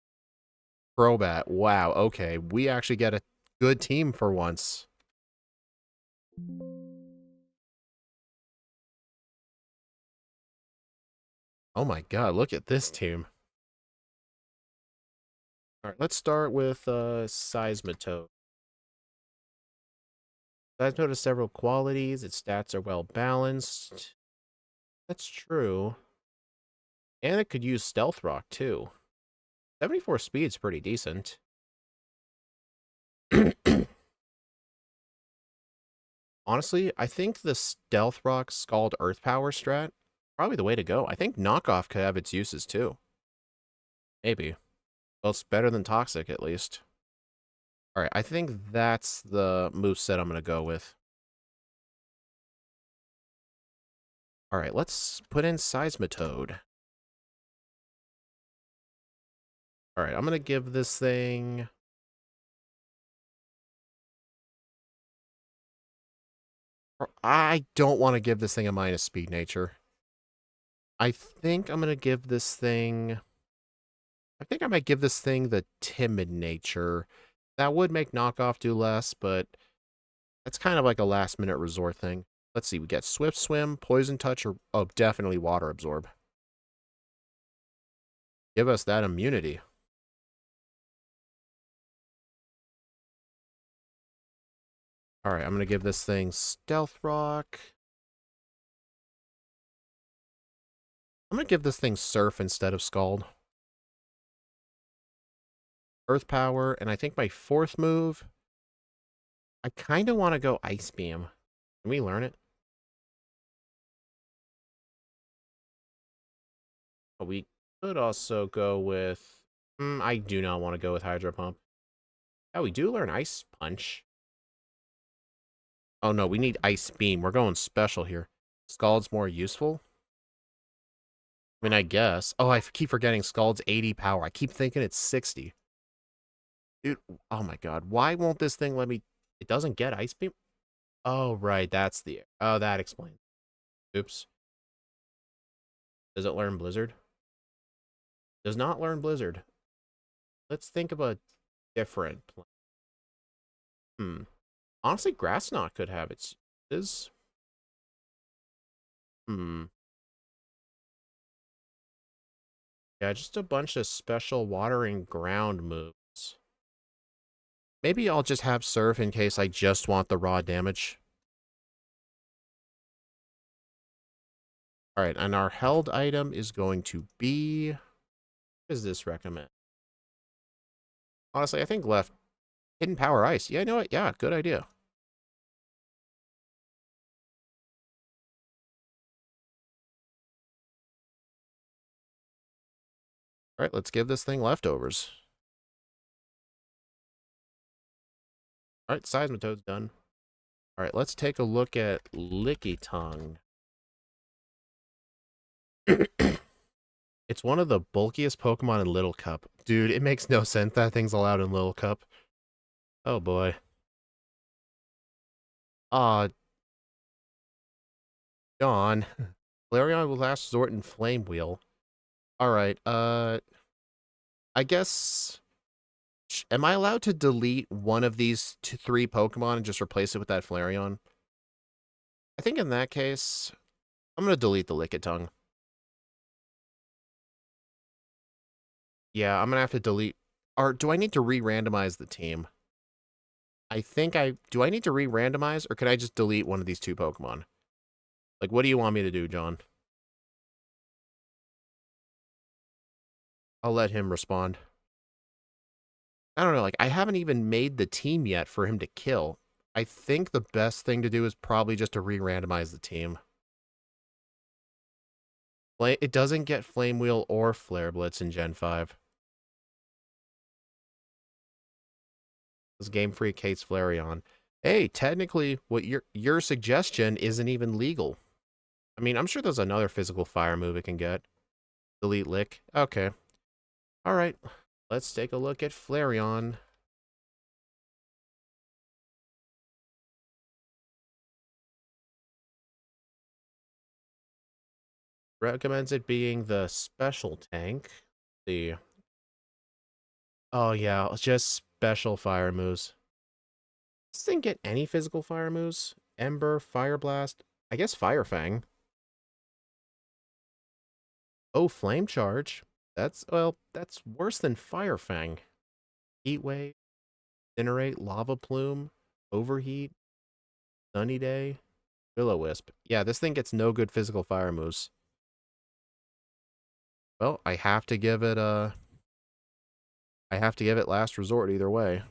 Crobat. Wow, okay. We actually get a good team for once. Oh my god, look at this team. Alright, let's start with Seismitoad. Seismitoad has several qualities. Its stats are well balanced. That's true. And it could use Stealth Rock, too. 74 speed's pretty decent. Honestly, I think the Stealth Rock Scald Earth Power strat, probably the way to go. I think Knockoff could have its uses, too. Maybe. Well, it's better than Toxic, at least. Alright, I think that's the moveset I'm going to go with. All right, let's put in Seismitoad. All right, I'm going to give this thing... I don't want to give this thing a minus speed nature. I think I'm going to give this thing... I think I might give this thing the timid nature. That would make knockoff do less, but it's kind of like a last minute resort thing. Let's see, we get Swift Swim, Poison Touch, or oh, definitely Water Absorb. Give us that immunity. All right, I'm going to give this thing Stealth Rock. I'm going to give this thing Surf instead of Scald. Earth Power, and I think my fourth move, I kind of want to go Ice Beam. Can we learn it? We could also go with... I do not want to go with Hydro Pump. Oh, we do learn Ice Punch. Oh no, we need Ice Beam. We're going special here. Scald's more useful? I mean, I guess. Oh, I keep forgetting Scald's 80 power. I keep thinking it's 60. Dude, oh my god. Why won't this thing let me... It doesn't get Ice Beam? Oh, right. That's the... Oh, that explains. Oops. Does it learn Blizzard? Does not learn Blizzard. Let's think of a different plan. Honestly, Grass Knot could have its uses. Yeah, just a bunch of special watering ground moves. Maybe I'll just have Surf in case I just want the raw damage. Alright, and our held item is going to be... What does this recommend? Honestly, I think left. Hidden Power Ice. Yeah, you know what? Yeah, good idea. Alright, let's give this thing leftovers. Alright, Seismitoad's done. Alright, let's take a look at Licky Tongue. It's one of the bulkiest Pokemon in Little Cup. Dude, it makes no sense that thing's allowed in Little Cup. Oh boy. Aw. John. Flareon will last resort in Flame Wheel. Alright, I guess... Am I allowed to delete one of these three Pokemon and just replace it with that Flareon? I think in that case, I'm going to delete the Lickitung. Yeah, I'm going to have to delete... Or do I need to re-randomize the team? I think I... Do I need to re-randomize, or can I just delete one of these two Pokemon? Like, what do you want me to do, John? I'll let him respond. I don't know, like, I haven't even made the team yet for him to kill. I think the best thing to do is probably just to re-randomize the team. It doesn't get Flame Wheel or Flare Blitz in Gen 5. This Game Freak hates Flareon. Hey, technically, what your suggestion isn't even legal. I mean, I'm sure there's another physical fire move it can get. Delete Lick. Okay. Alright. Let's take a look at Flareon. Recommends it being the special tank. The... Oh yeah, just special fire moves. Does this thing get any physical fire moves? Ember, Fire Blast, I guess Fire Fang. Oh, Flame Charge. That's, well, that's worse than Fire Fang. Heat Wave, Incinerate, Lava Plume, Overheat, Sunny Day, Will-O-Wisp. Yeah, this thing gets no good physical fire moves. Well, I have to give it last resort either way.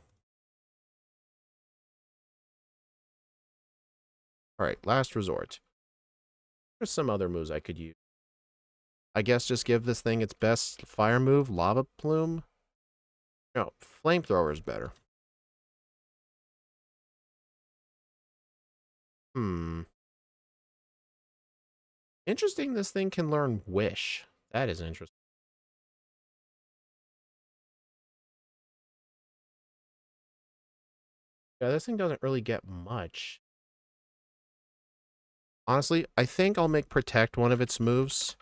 Alright, last resort. There's some other moves I could use. I guess just give this thing its best fire move, Lava Plume. No, Flamethrower is better. Interesting, this thing can learn Wish. That is interesting. Yeah, this thing doesn't really get much. Honestly, I think I'll make Protect one of its moves.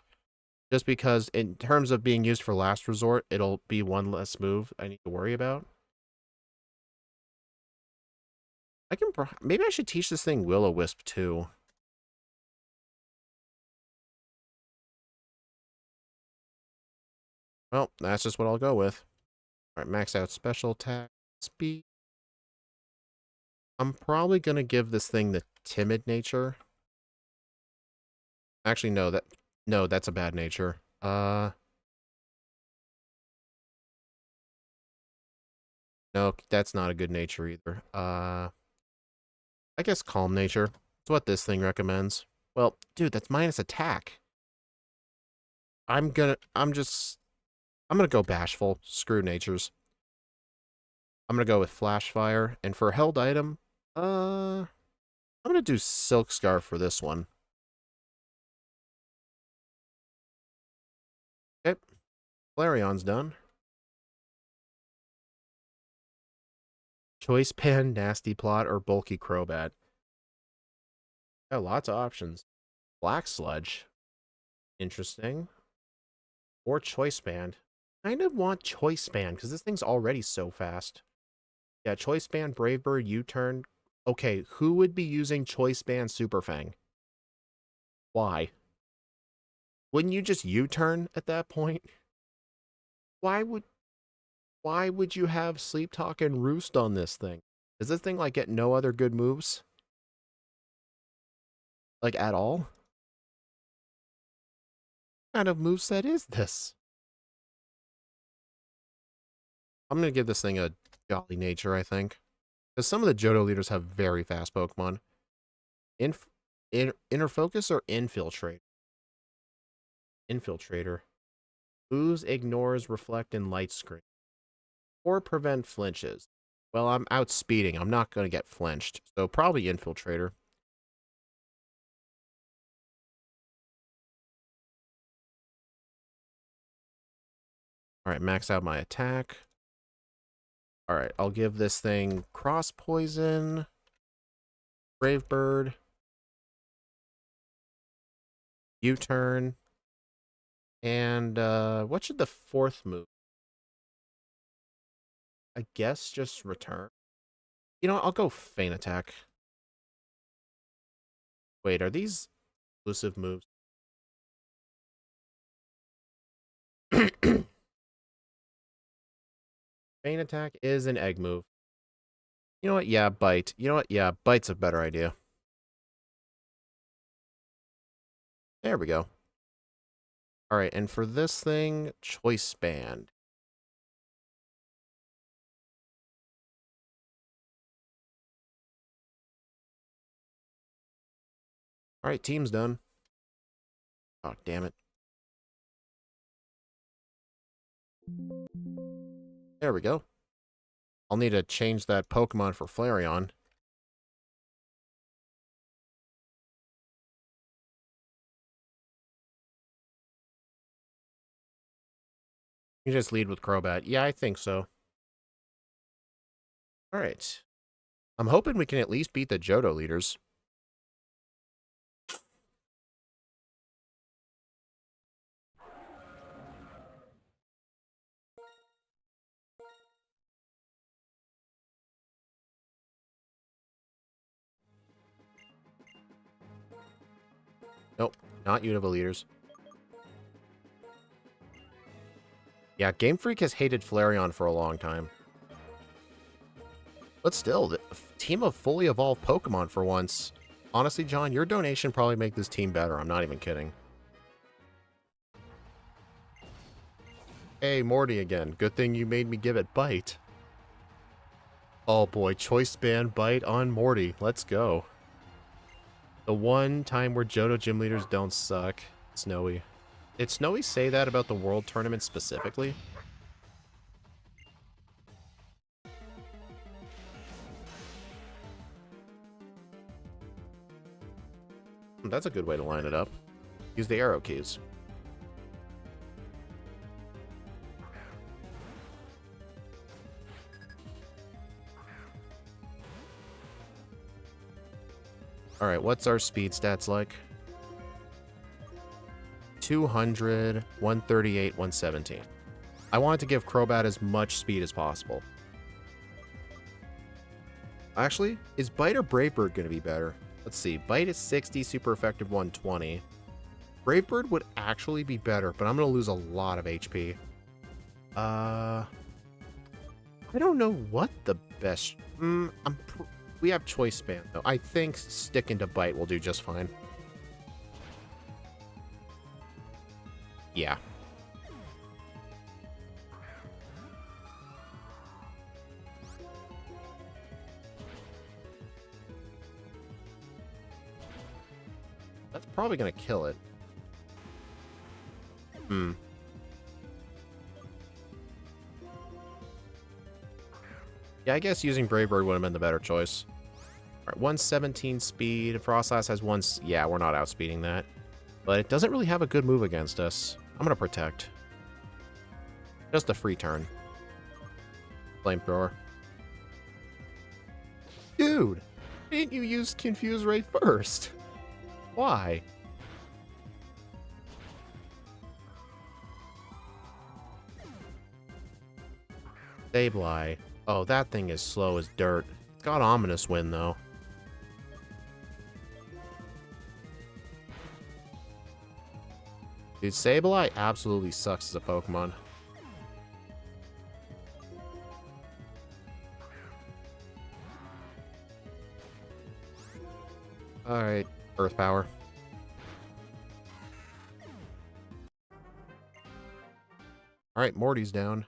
Just because in terms of being used for last resort, it'll be one less move I need to worry about. Maybe I should teach this thing Will-O-Wisp too. Well, that's just what I'll go with. Alright, max out special attack speed. I'm probably gonna give this thing the timid nature. Actually, no, that's a bad nature. No, that's not a good nature either. I guess calm nature. It's what this thing recommends. Well, dude, that's minus attack. I'm gonna go bashful. Screw natures. I'm gonna go with flash fire, and for held item, I'm gonna do silk scarf for this one. Okay, Flareon's done. Choice pen, nasty plot, or bulky crobat. Got lots of options. Black sludge, interesting. Or choice band. Kind of want choice band because this thing's already so fast. Yeah, choice band, brave bird, U-turn. Okay, who would be using choice band super fang? Why? Wouldn't you just U-turn at that point? Why would you have sleep talk and roost on this thing? Does this thing like get no other good moves? Like at all? What kind of moveset is this? I'm gonna give this thing a jolly nature, I think. Because some of the Johto leaders have very fast Pokemon. Inner focus or infiltrate? Infiltrator. Ooze ignores reflect and light screen. Or prevent flinches. Well, I'm outspeeding. I'm not going to get flinched. So probably infiltrator. Alright, max out my attack. Alright, I'll give this thing cross poison. Brave bird. U-turn. And what should the fourth move? I guess just return. You know, I'll go feint attack. Wait, are these exclusive moves? Feint attack is an egg move. You know what? Yeah, bite. You know what? Yeah, bite's a better idea. There we go. Alright, and for this thing, choice band. Alright, team's done. Oh, damn it. There we go. I'll need to change that Pokemon for Flareon. You just lead with Crobat. Yeah, I think so. Alright. I'm hoping we can at least beat the Johto leaders. Nope, not Unova leaders. Yeah, Game Freak has hated Flareon for a long time. But still, the team of fully evolved Pokemon for once. Honestly, John, your donation probably make this team better. I'm not even kidding. Hey, Morty again. Good thing you made me give it Bite. Oh boy, Choice Band Bite on Morty. Let's go. The one time where Johto gym leaders don't suck. Snowy. Did Snowy say that about the World Tournament specifically? That's a good way to line it up. Use the arrow keys. Alright, what's our speed stats like? 200, 138, 117. I wanted to give Crobat as much speed as possible. Actually, is Bite or Brave Bird going to be better? Let's see. Bite is 60, super effective 120. Brave Bird would actually be better, but I'm going to lose a lot of HP. I don't know what the best... we have Choice Span, though. I think sticking to Bite will do just fine. Yeah. That's probably going to kill it. Yeah, I guess using Brave Bird would have been the better choice. Alright, 117 speed. Frostlass has one... Yeah, we're not outspeeding that. But it doesn't really have a good move against us. I'm going to Protect. Just a free turn. Flamethrower. Dude! Didn't you use Confuse Ray first? Why? Sableye. Oh, that thing is slow as dirt. It's got Ominous Wind, though. Dude, Sableye absolutely sucks as a Pokemon. Alright, Earth Power. Alright, Morty's down.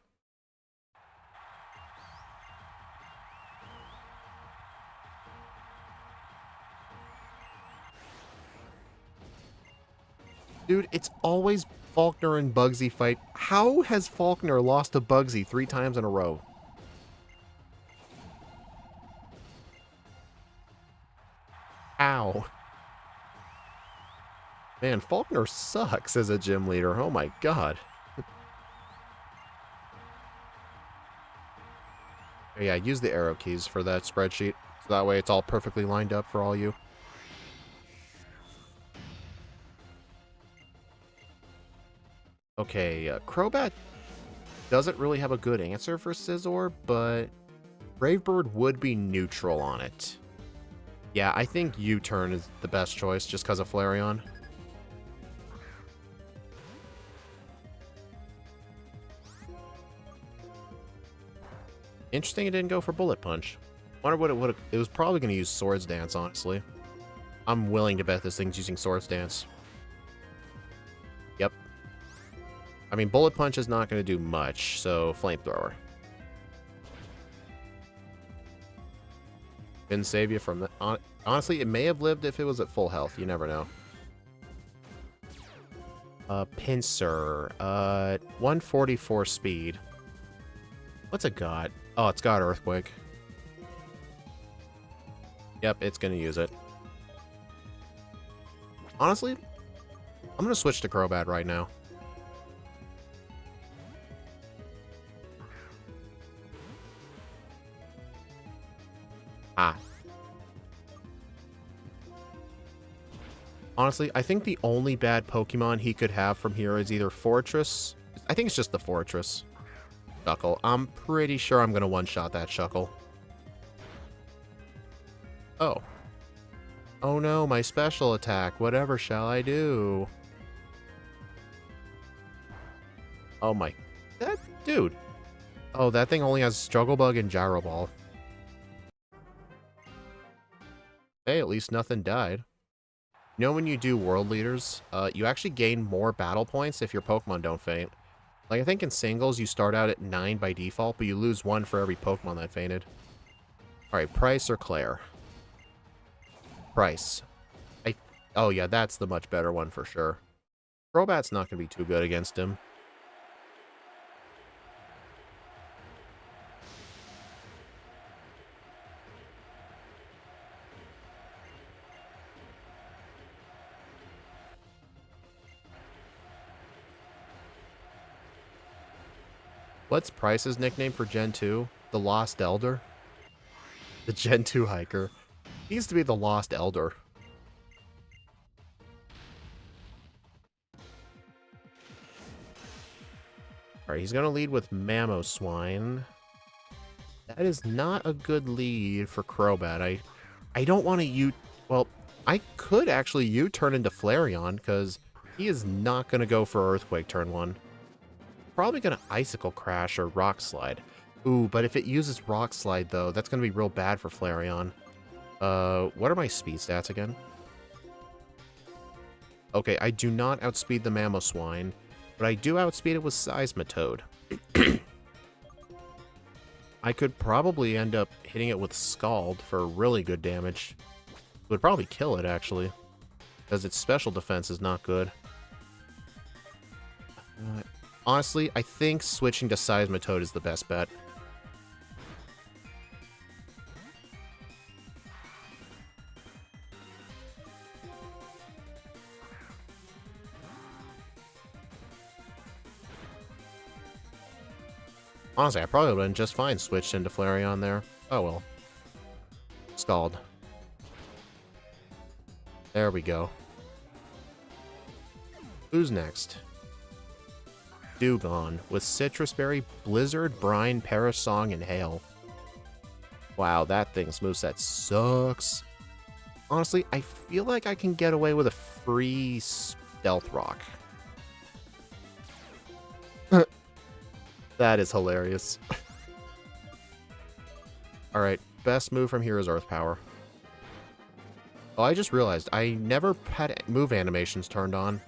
Dude, it's always Faulkner and Bugsy fight. How has Faulkner lost to Bugsy 3 times in a row? Ow. Man, Faulkner sucks as a gym leader. Oh my god. Yeah, use the arrow keys for that spreadsheet. So that way it's all perfectly lined up for all you. Okay, Crobat doesn't really have a good answer for Scizor, but Brave Bird would be neutral on it. Yeah, I think U-turn is the best choice just because of Flareon. Interesting it didn't go for Bullet Punch. Wonder what it would have... It was probably going to use Swords Dance, honestly. I'm willing to bet this thing's using Swords Dance. Yep. I mean, Bullet Punch is not going to do much, so Flamethrower. Didn't save you from that. Honestly, it may have lived if it was at full health. You never know. Pinsir. 144 speed. What's it got? Oh, it's got Earthquake. Yep, it's going to use it. Honestly, I'm going to switch to Crobat right now. Ah. Honestly, I think the only bad Pokemon he could have from here is either Fortress. I think it's just the Fortress. Shuckle. I'm pretty sure I'm going to one-shot that Shuckle. Oh. Oh no, my special attack. Whatever shall I do? Oh my... That... Dude. Oh, that thing only has Struggle Bug and Gyro Ball. Hey, at least nothing died. You know when you do World Leaders, you actually gain more battle points if your Pokemon don't faint. Like, I think in singles, you start out at 9 by default, but you lose 1 for every Pokemon that fainted. Alright, Price or Claire? Price. Oh yeah, that's the much better one for sure. Crobat's not going to be too good against him. What's Price's nickname for Gen 2? The Lost Elder? The Gen 2 hiker. He needs to be the Lost Elder. Alright, he's going to lead with Mamoswine. That is not a good lead for Crobat. I don't want to well, I could actually U-turn into Flareon, because he is not going to go for Earthquake turn 1. Probably going to Icicle Crash or Rock Slide. Ooh, but if it uses Rock Slide, though, that's going to be real bad for Flareon. What are my speed stats again? Okay, I do not outspeed the Mamoswine, but I do outspeed it with Seismitoad. I could probably end up hitting it with Scald for really good damage. It would probably kill it, actually, because its special defense is not good. Honestly, I think switching to Seismitoad is the best bet. Honestly, I probably would have been just fine switched into Flareon there. Oh well. Scald. There we go. Who's next? Dewgong with Citrus Berry, Blizzard, Brine, Perish Song, and Hail. Wow, that thing's moveset sucks. Honestly, I feel like I can get away with a free Stealth Rock. That is hilarious. Alright, best move from here is Earth Power. Oh, I just realized I never had move animations turned on.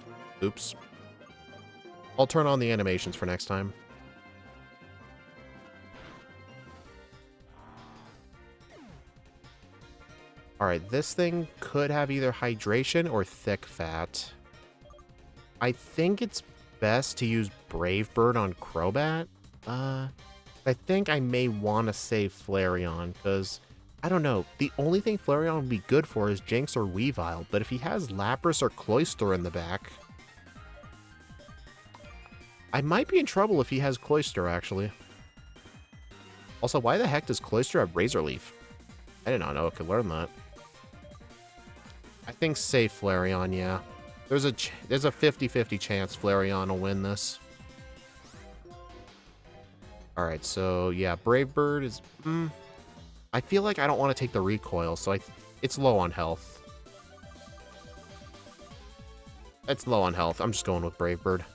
Oops. I'll turn on the animations for next time. Alright, this thing could have either Hydration or Thick Fat. I think it's best to use Brave Bird on Crobat. I think I may want to save Flareon, because, I don't know, the only thing Flareon would be good for is Jinx or Weavile, but if he has Lapras or Cloyster in the back, I might be in trouble if he has Cloyster, actually. Also, why the heck does Cloyster have Razor Leaf? I did not know it could learn that. I think save Flareon, yeah. There's a 50-50 chance Flareon will win this. Alright, so yeah, Brave Bird is... I feel like I don't want to take the recoil, so it's low on health. It's low on health. I'm just going with Brave Bird.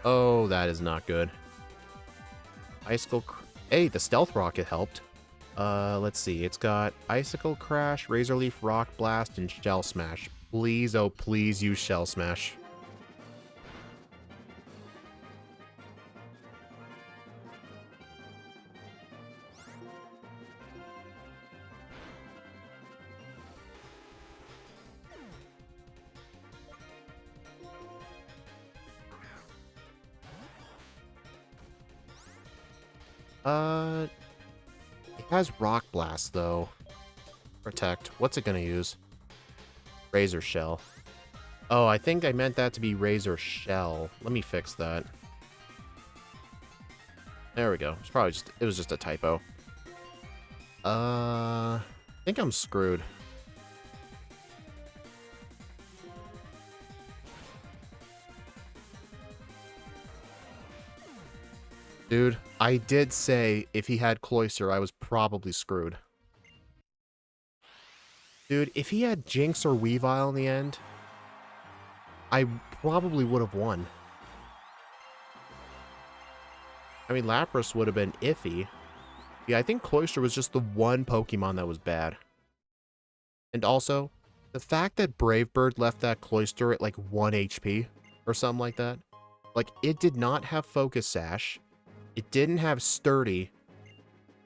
Oh, that is not good. Icicle... Hey, the Stealth Rocket helped. Let's see. It's got Icicle Crash, Razor Leaf, Rock Blast, and Shell Smash. Please, oh please use Shell Smash. It has Rock Blast, though. Protect. What's it gonna use? Razor Shell. Oh, I think I meant that to be Razor Shell. Let me fix that. There we go. It was just a typo. I think I'm screwed. Dude, I did say if he had Cloyster, I was probably screwed. Dude, if he had Jinx or Weavile in the end, I probably would have won. I mean, Lapras would have been iffy. Yeah, I think Cloyster was just the one Pokemon that was bad. And also, the fact that Brave Bird left that Cloyster at like 1 HP or something like that. Like, it did not have Focus Sash. It didn't have Sturdy.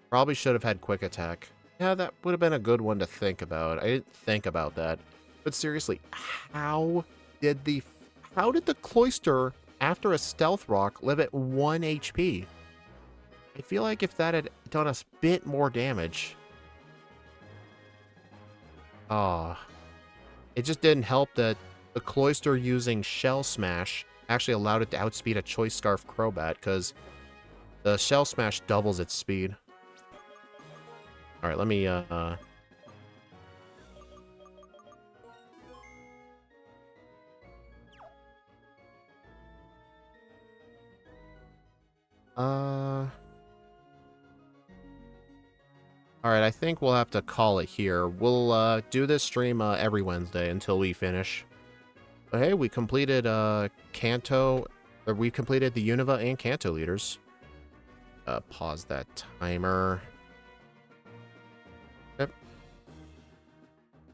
Probably should have had Quick Attack. Yeah, that would have been a good one to think about. I didn't think about that. But seriously, how did the Cloyster, after a Stealth Rock, live at 1 HP? I feel like if that had done a bit more damage... it just didn't help that the Cloister using Shell Smash actually allowed it to outspeed a Choice Scarf Crobat, because the Shell Smash doubles its speed. Alright, let me, Alright, I think we'll have to call it here. We'll, do this stream, every Wednesday until we finish. But hey, we completed, Kanto, or we completed the Unova and Kanto leaders. Pause that timer. Yep.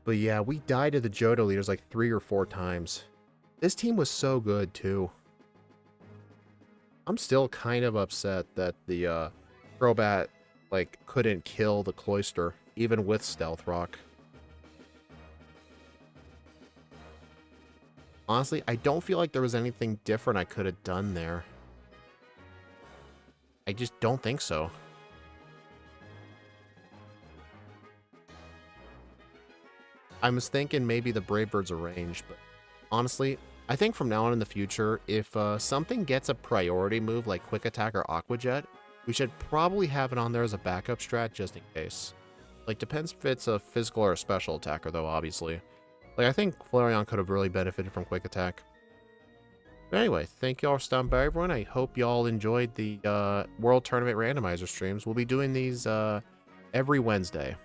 But yeah, we died to the Johto leaders like 3 or 4 times. This team was so good, too. I'm still kind of upset that the, Crobat, like, couldn't kill the Cloister, even with Stealth Rock. Honestly, I don't feel like there was anything different I could have done there. I just don't think so. I was thinking maybe the Brave Bird's a range, but honestly, I think from now on in the future, if something gets a priority move like Quick Attack or Aqua Jet, we should probably have it on there as a backup strat just in case. Like, depends if it's a physical or a special attacker, though, obviously. Like, I think Flareon could have really benefited from Quick Attack. But anyway, thank you all for stopping by, everyone. I hope you all enjoyed the World Tournament Randomizer streams. We'll be doing these every Wednesday.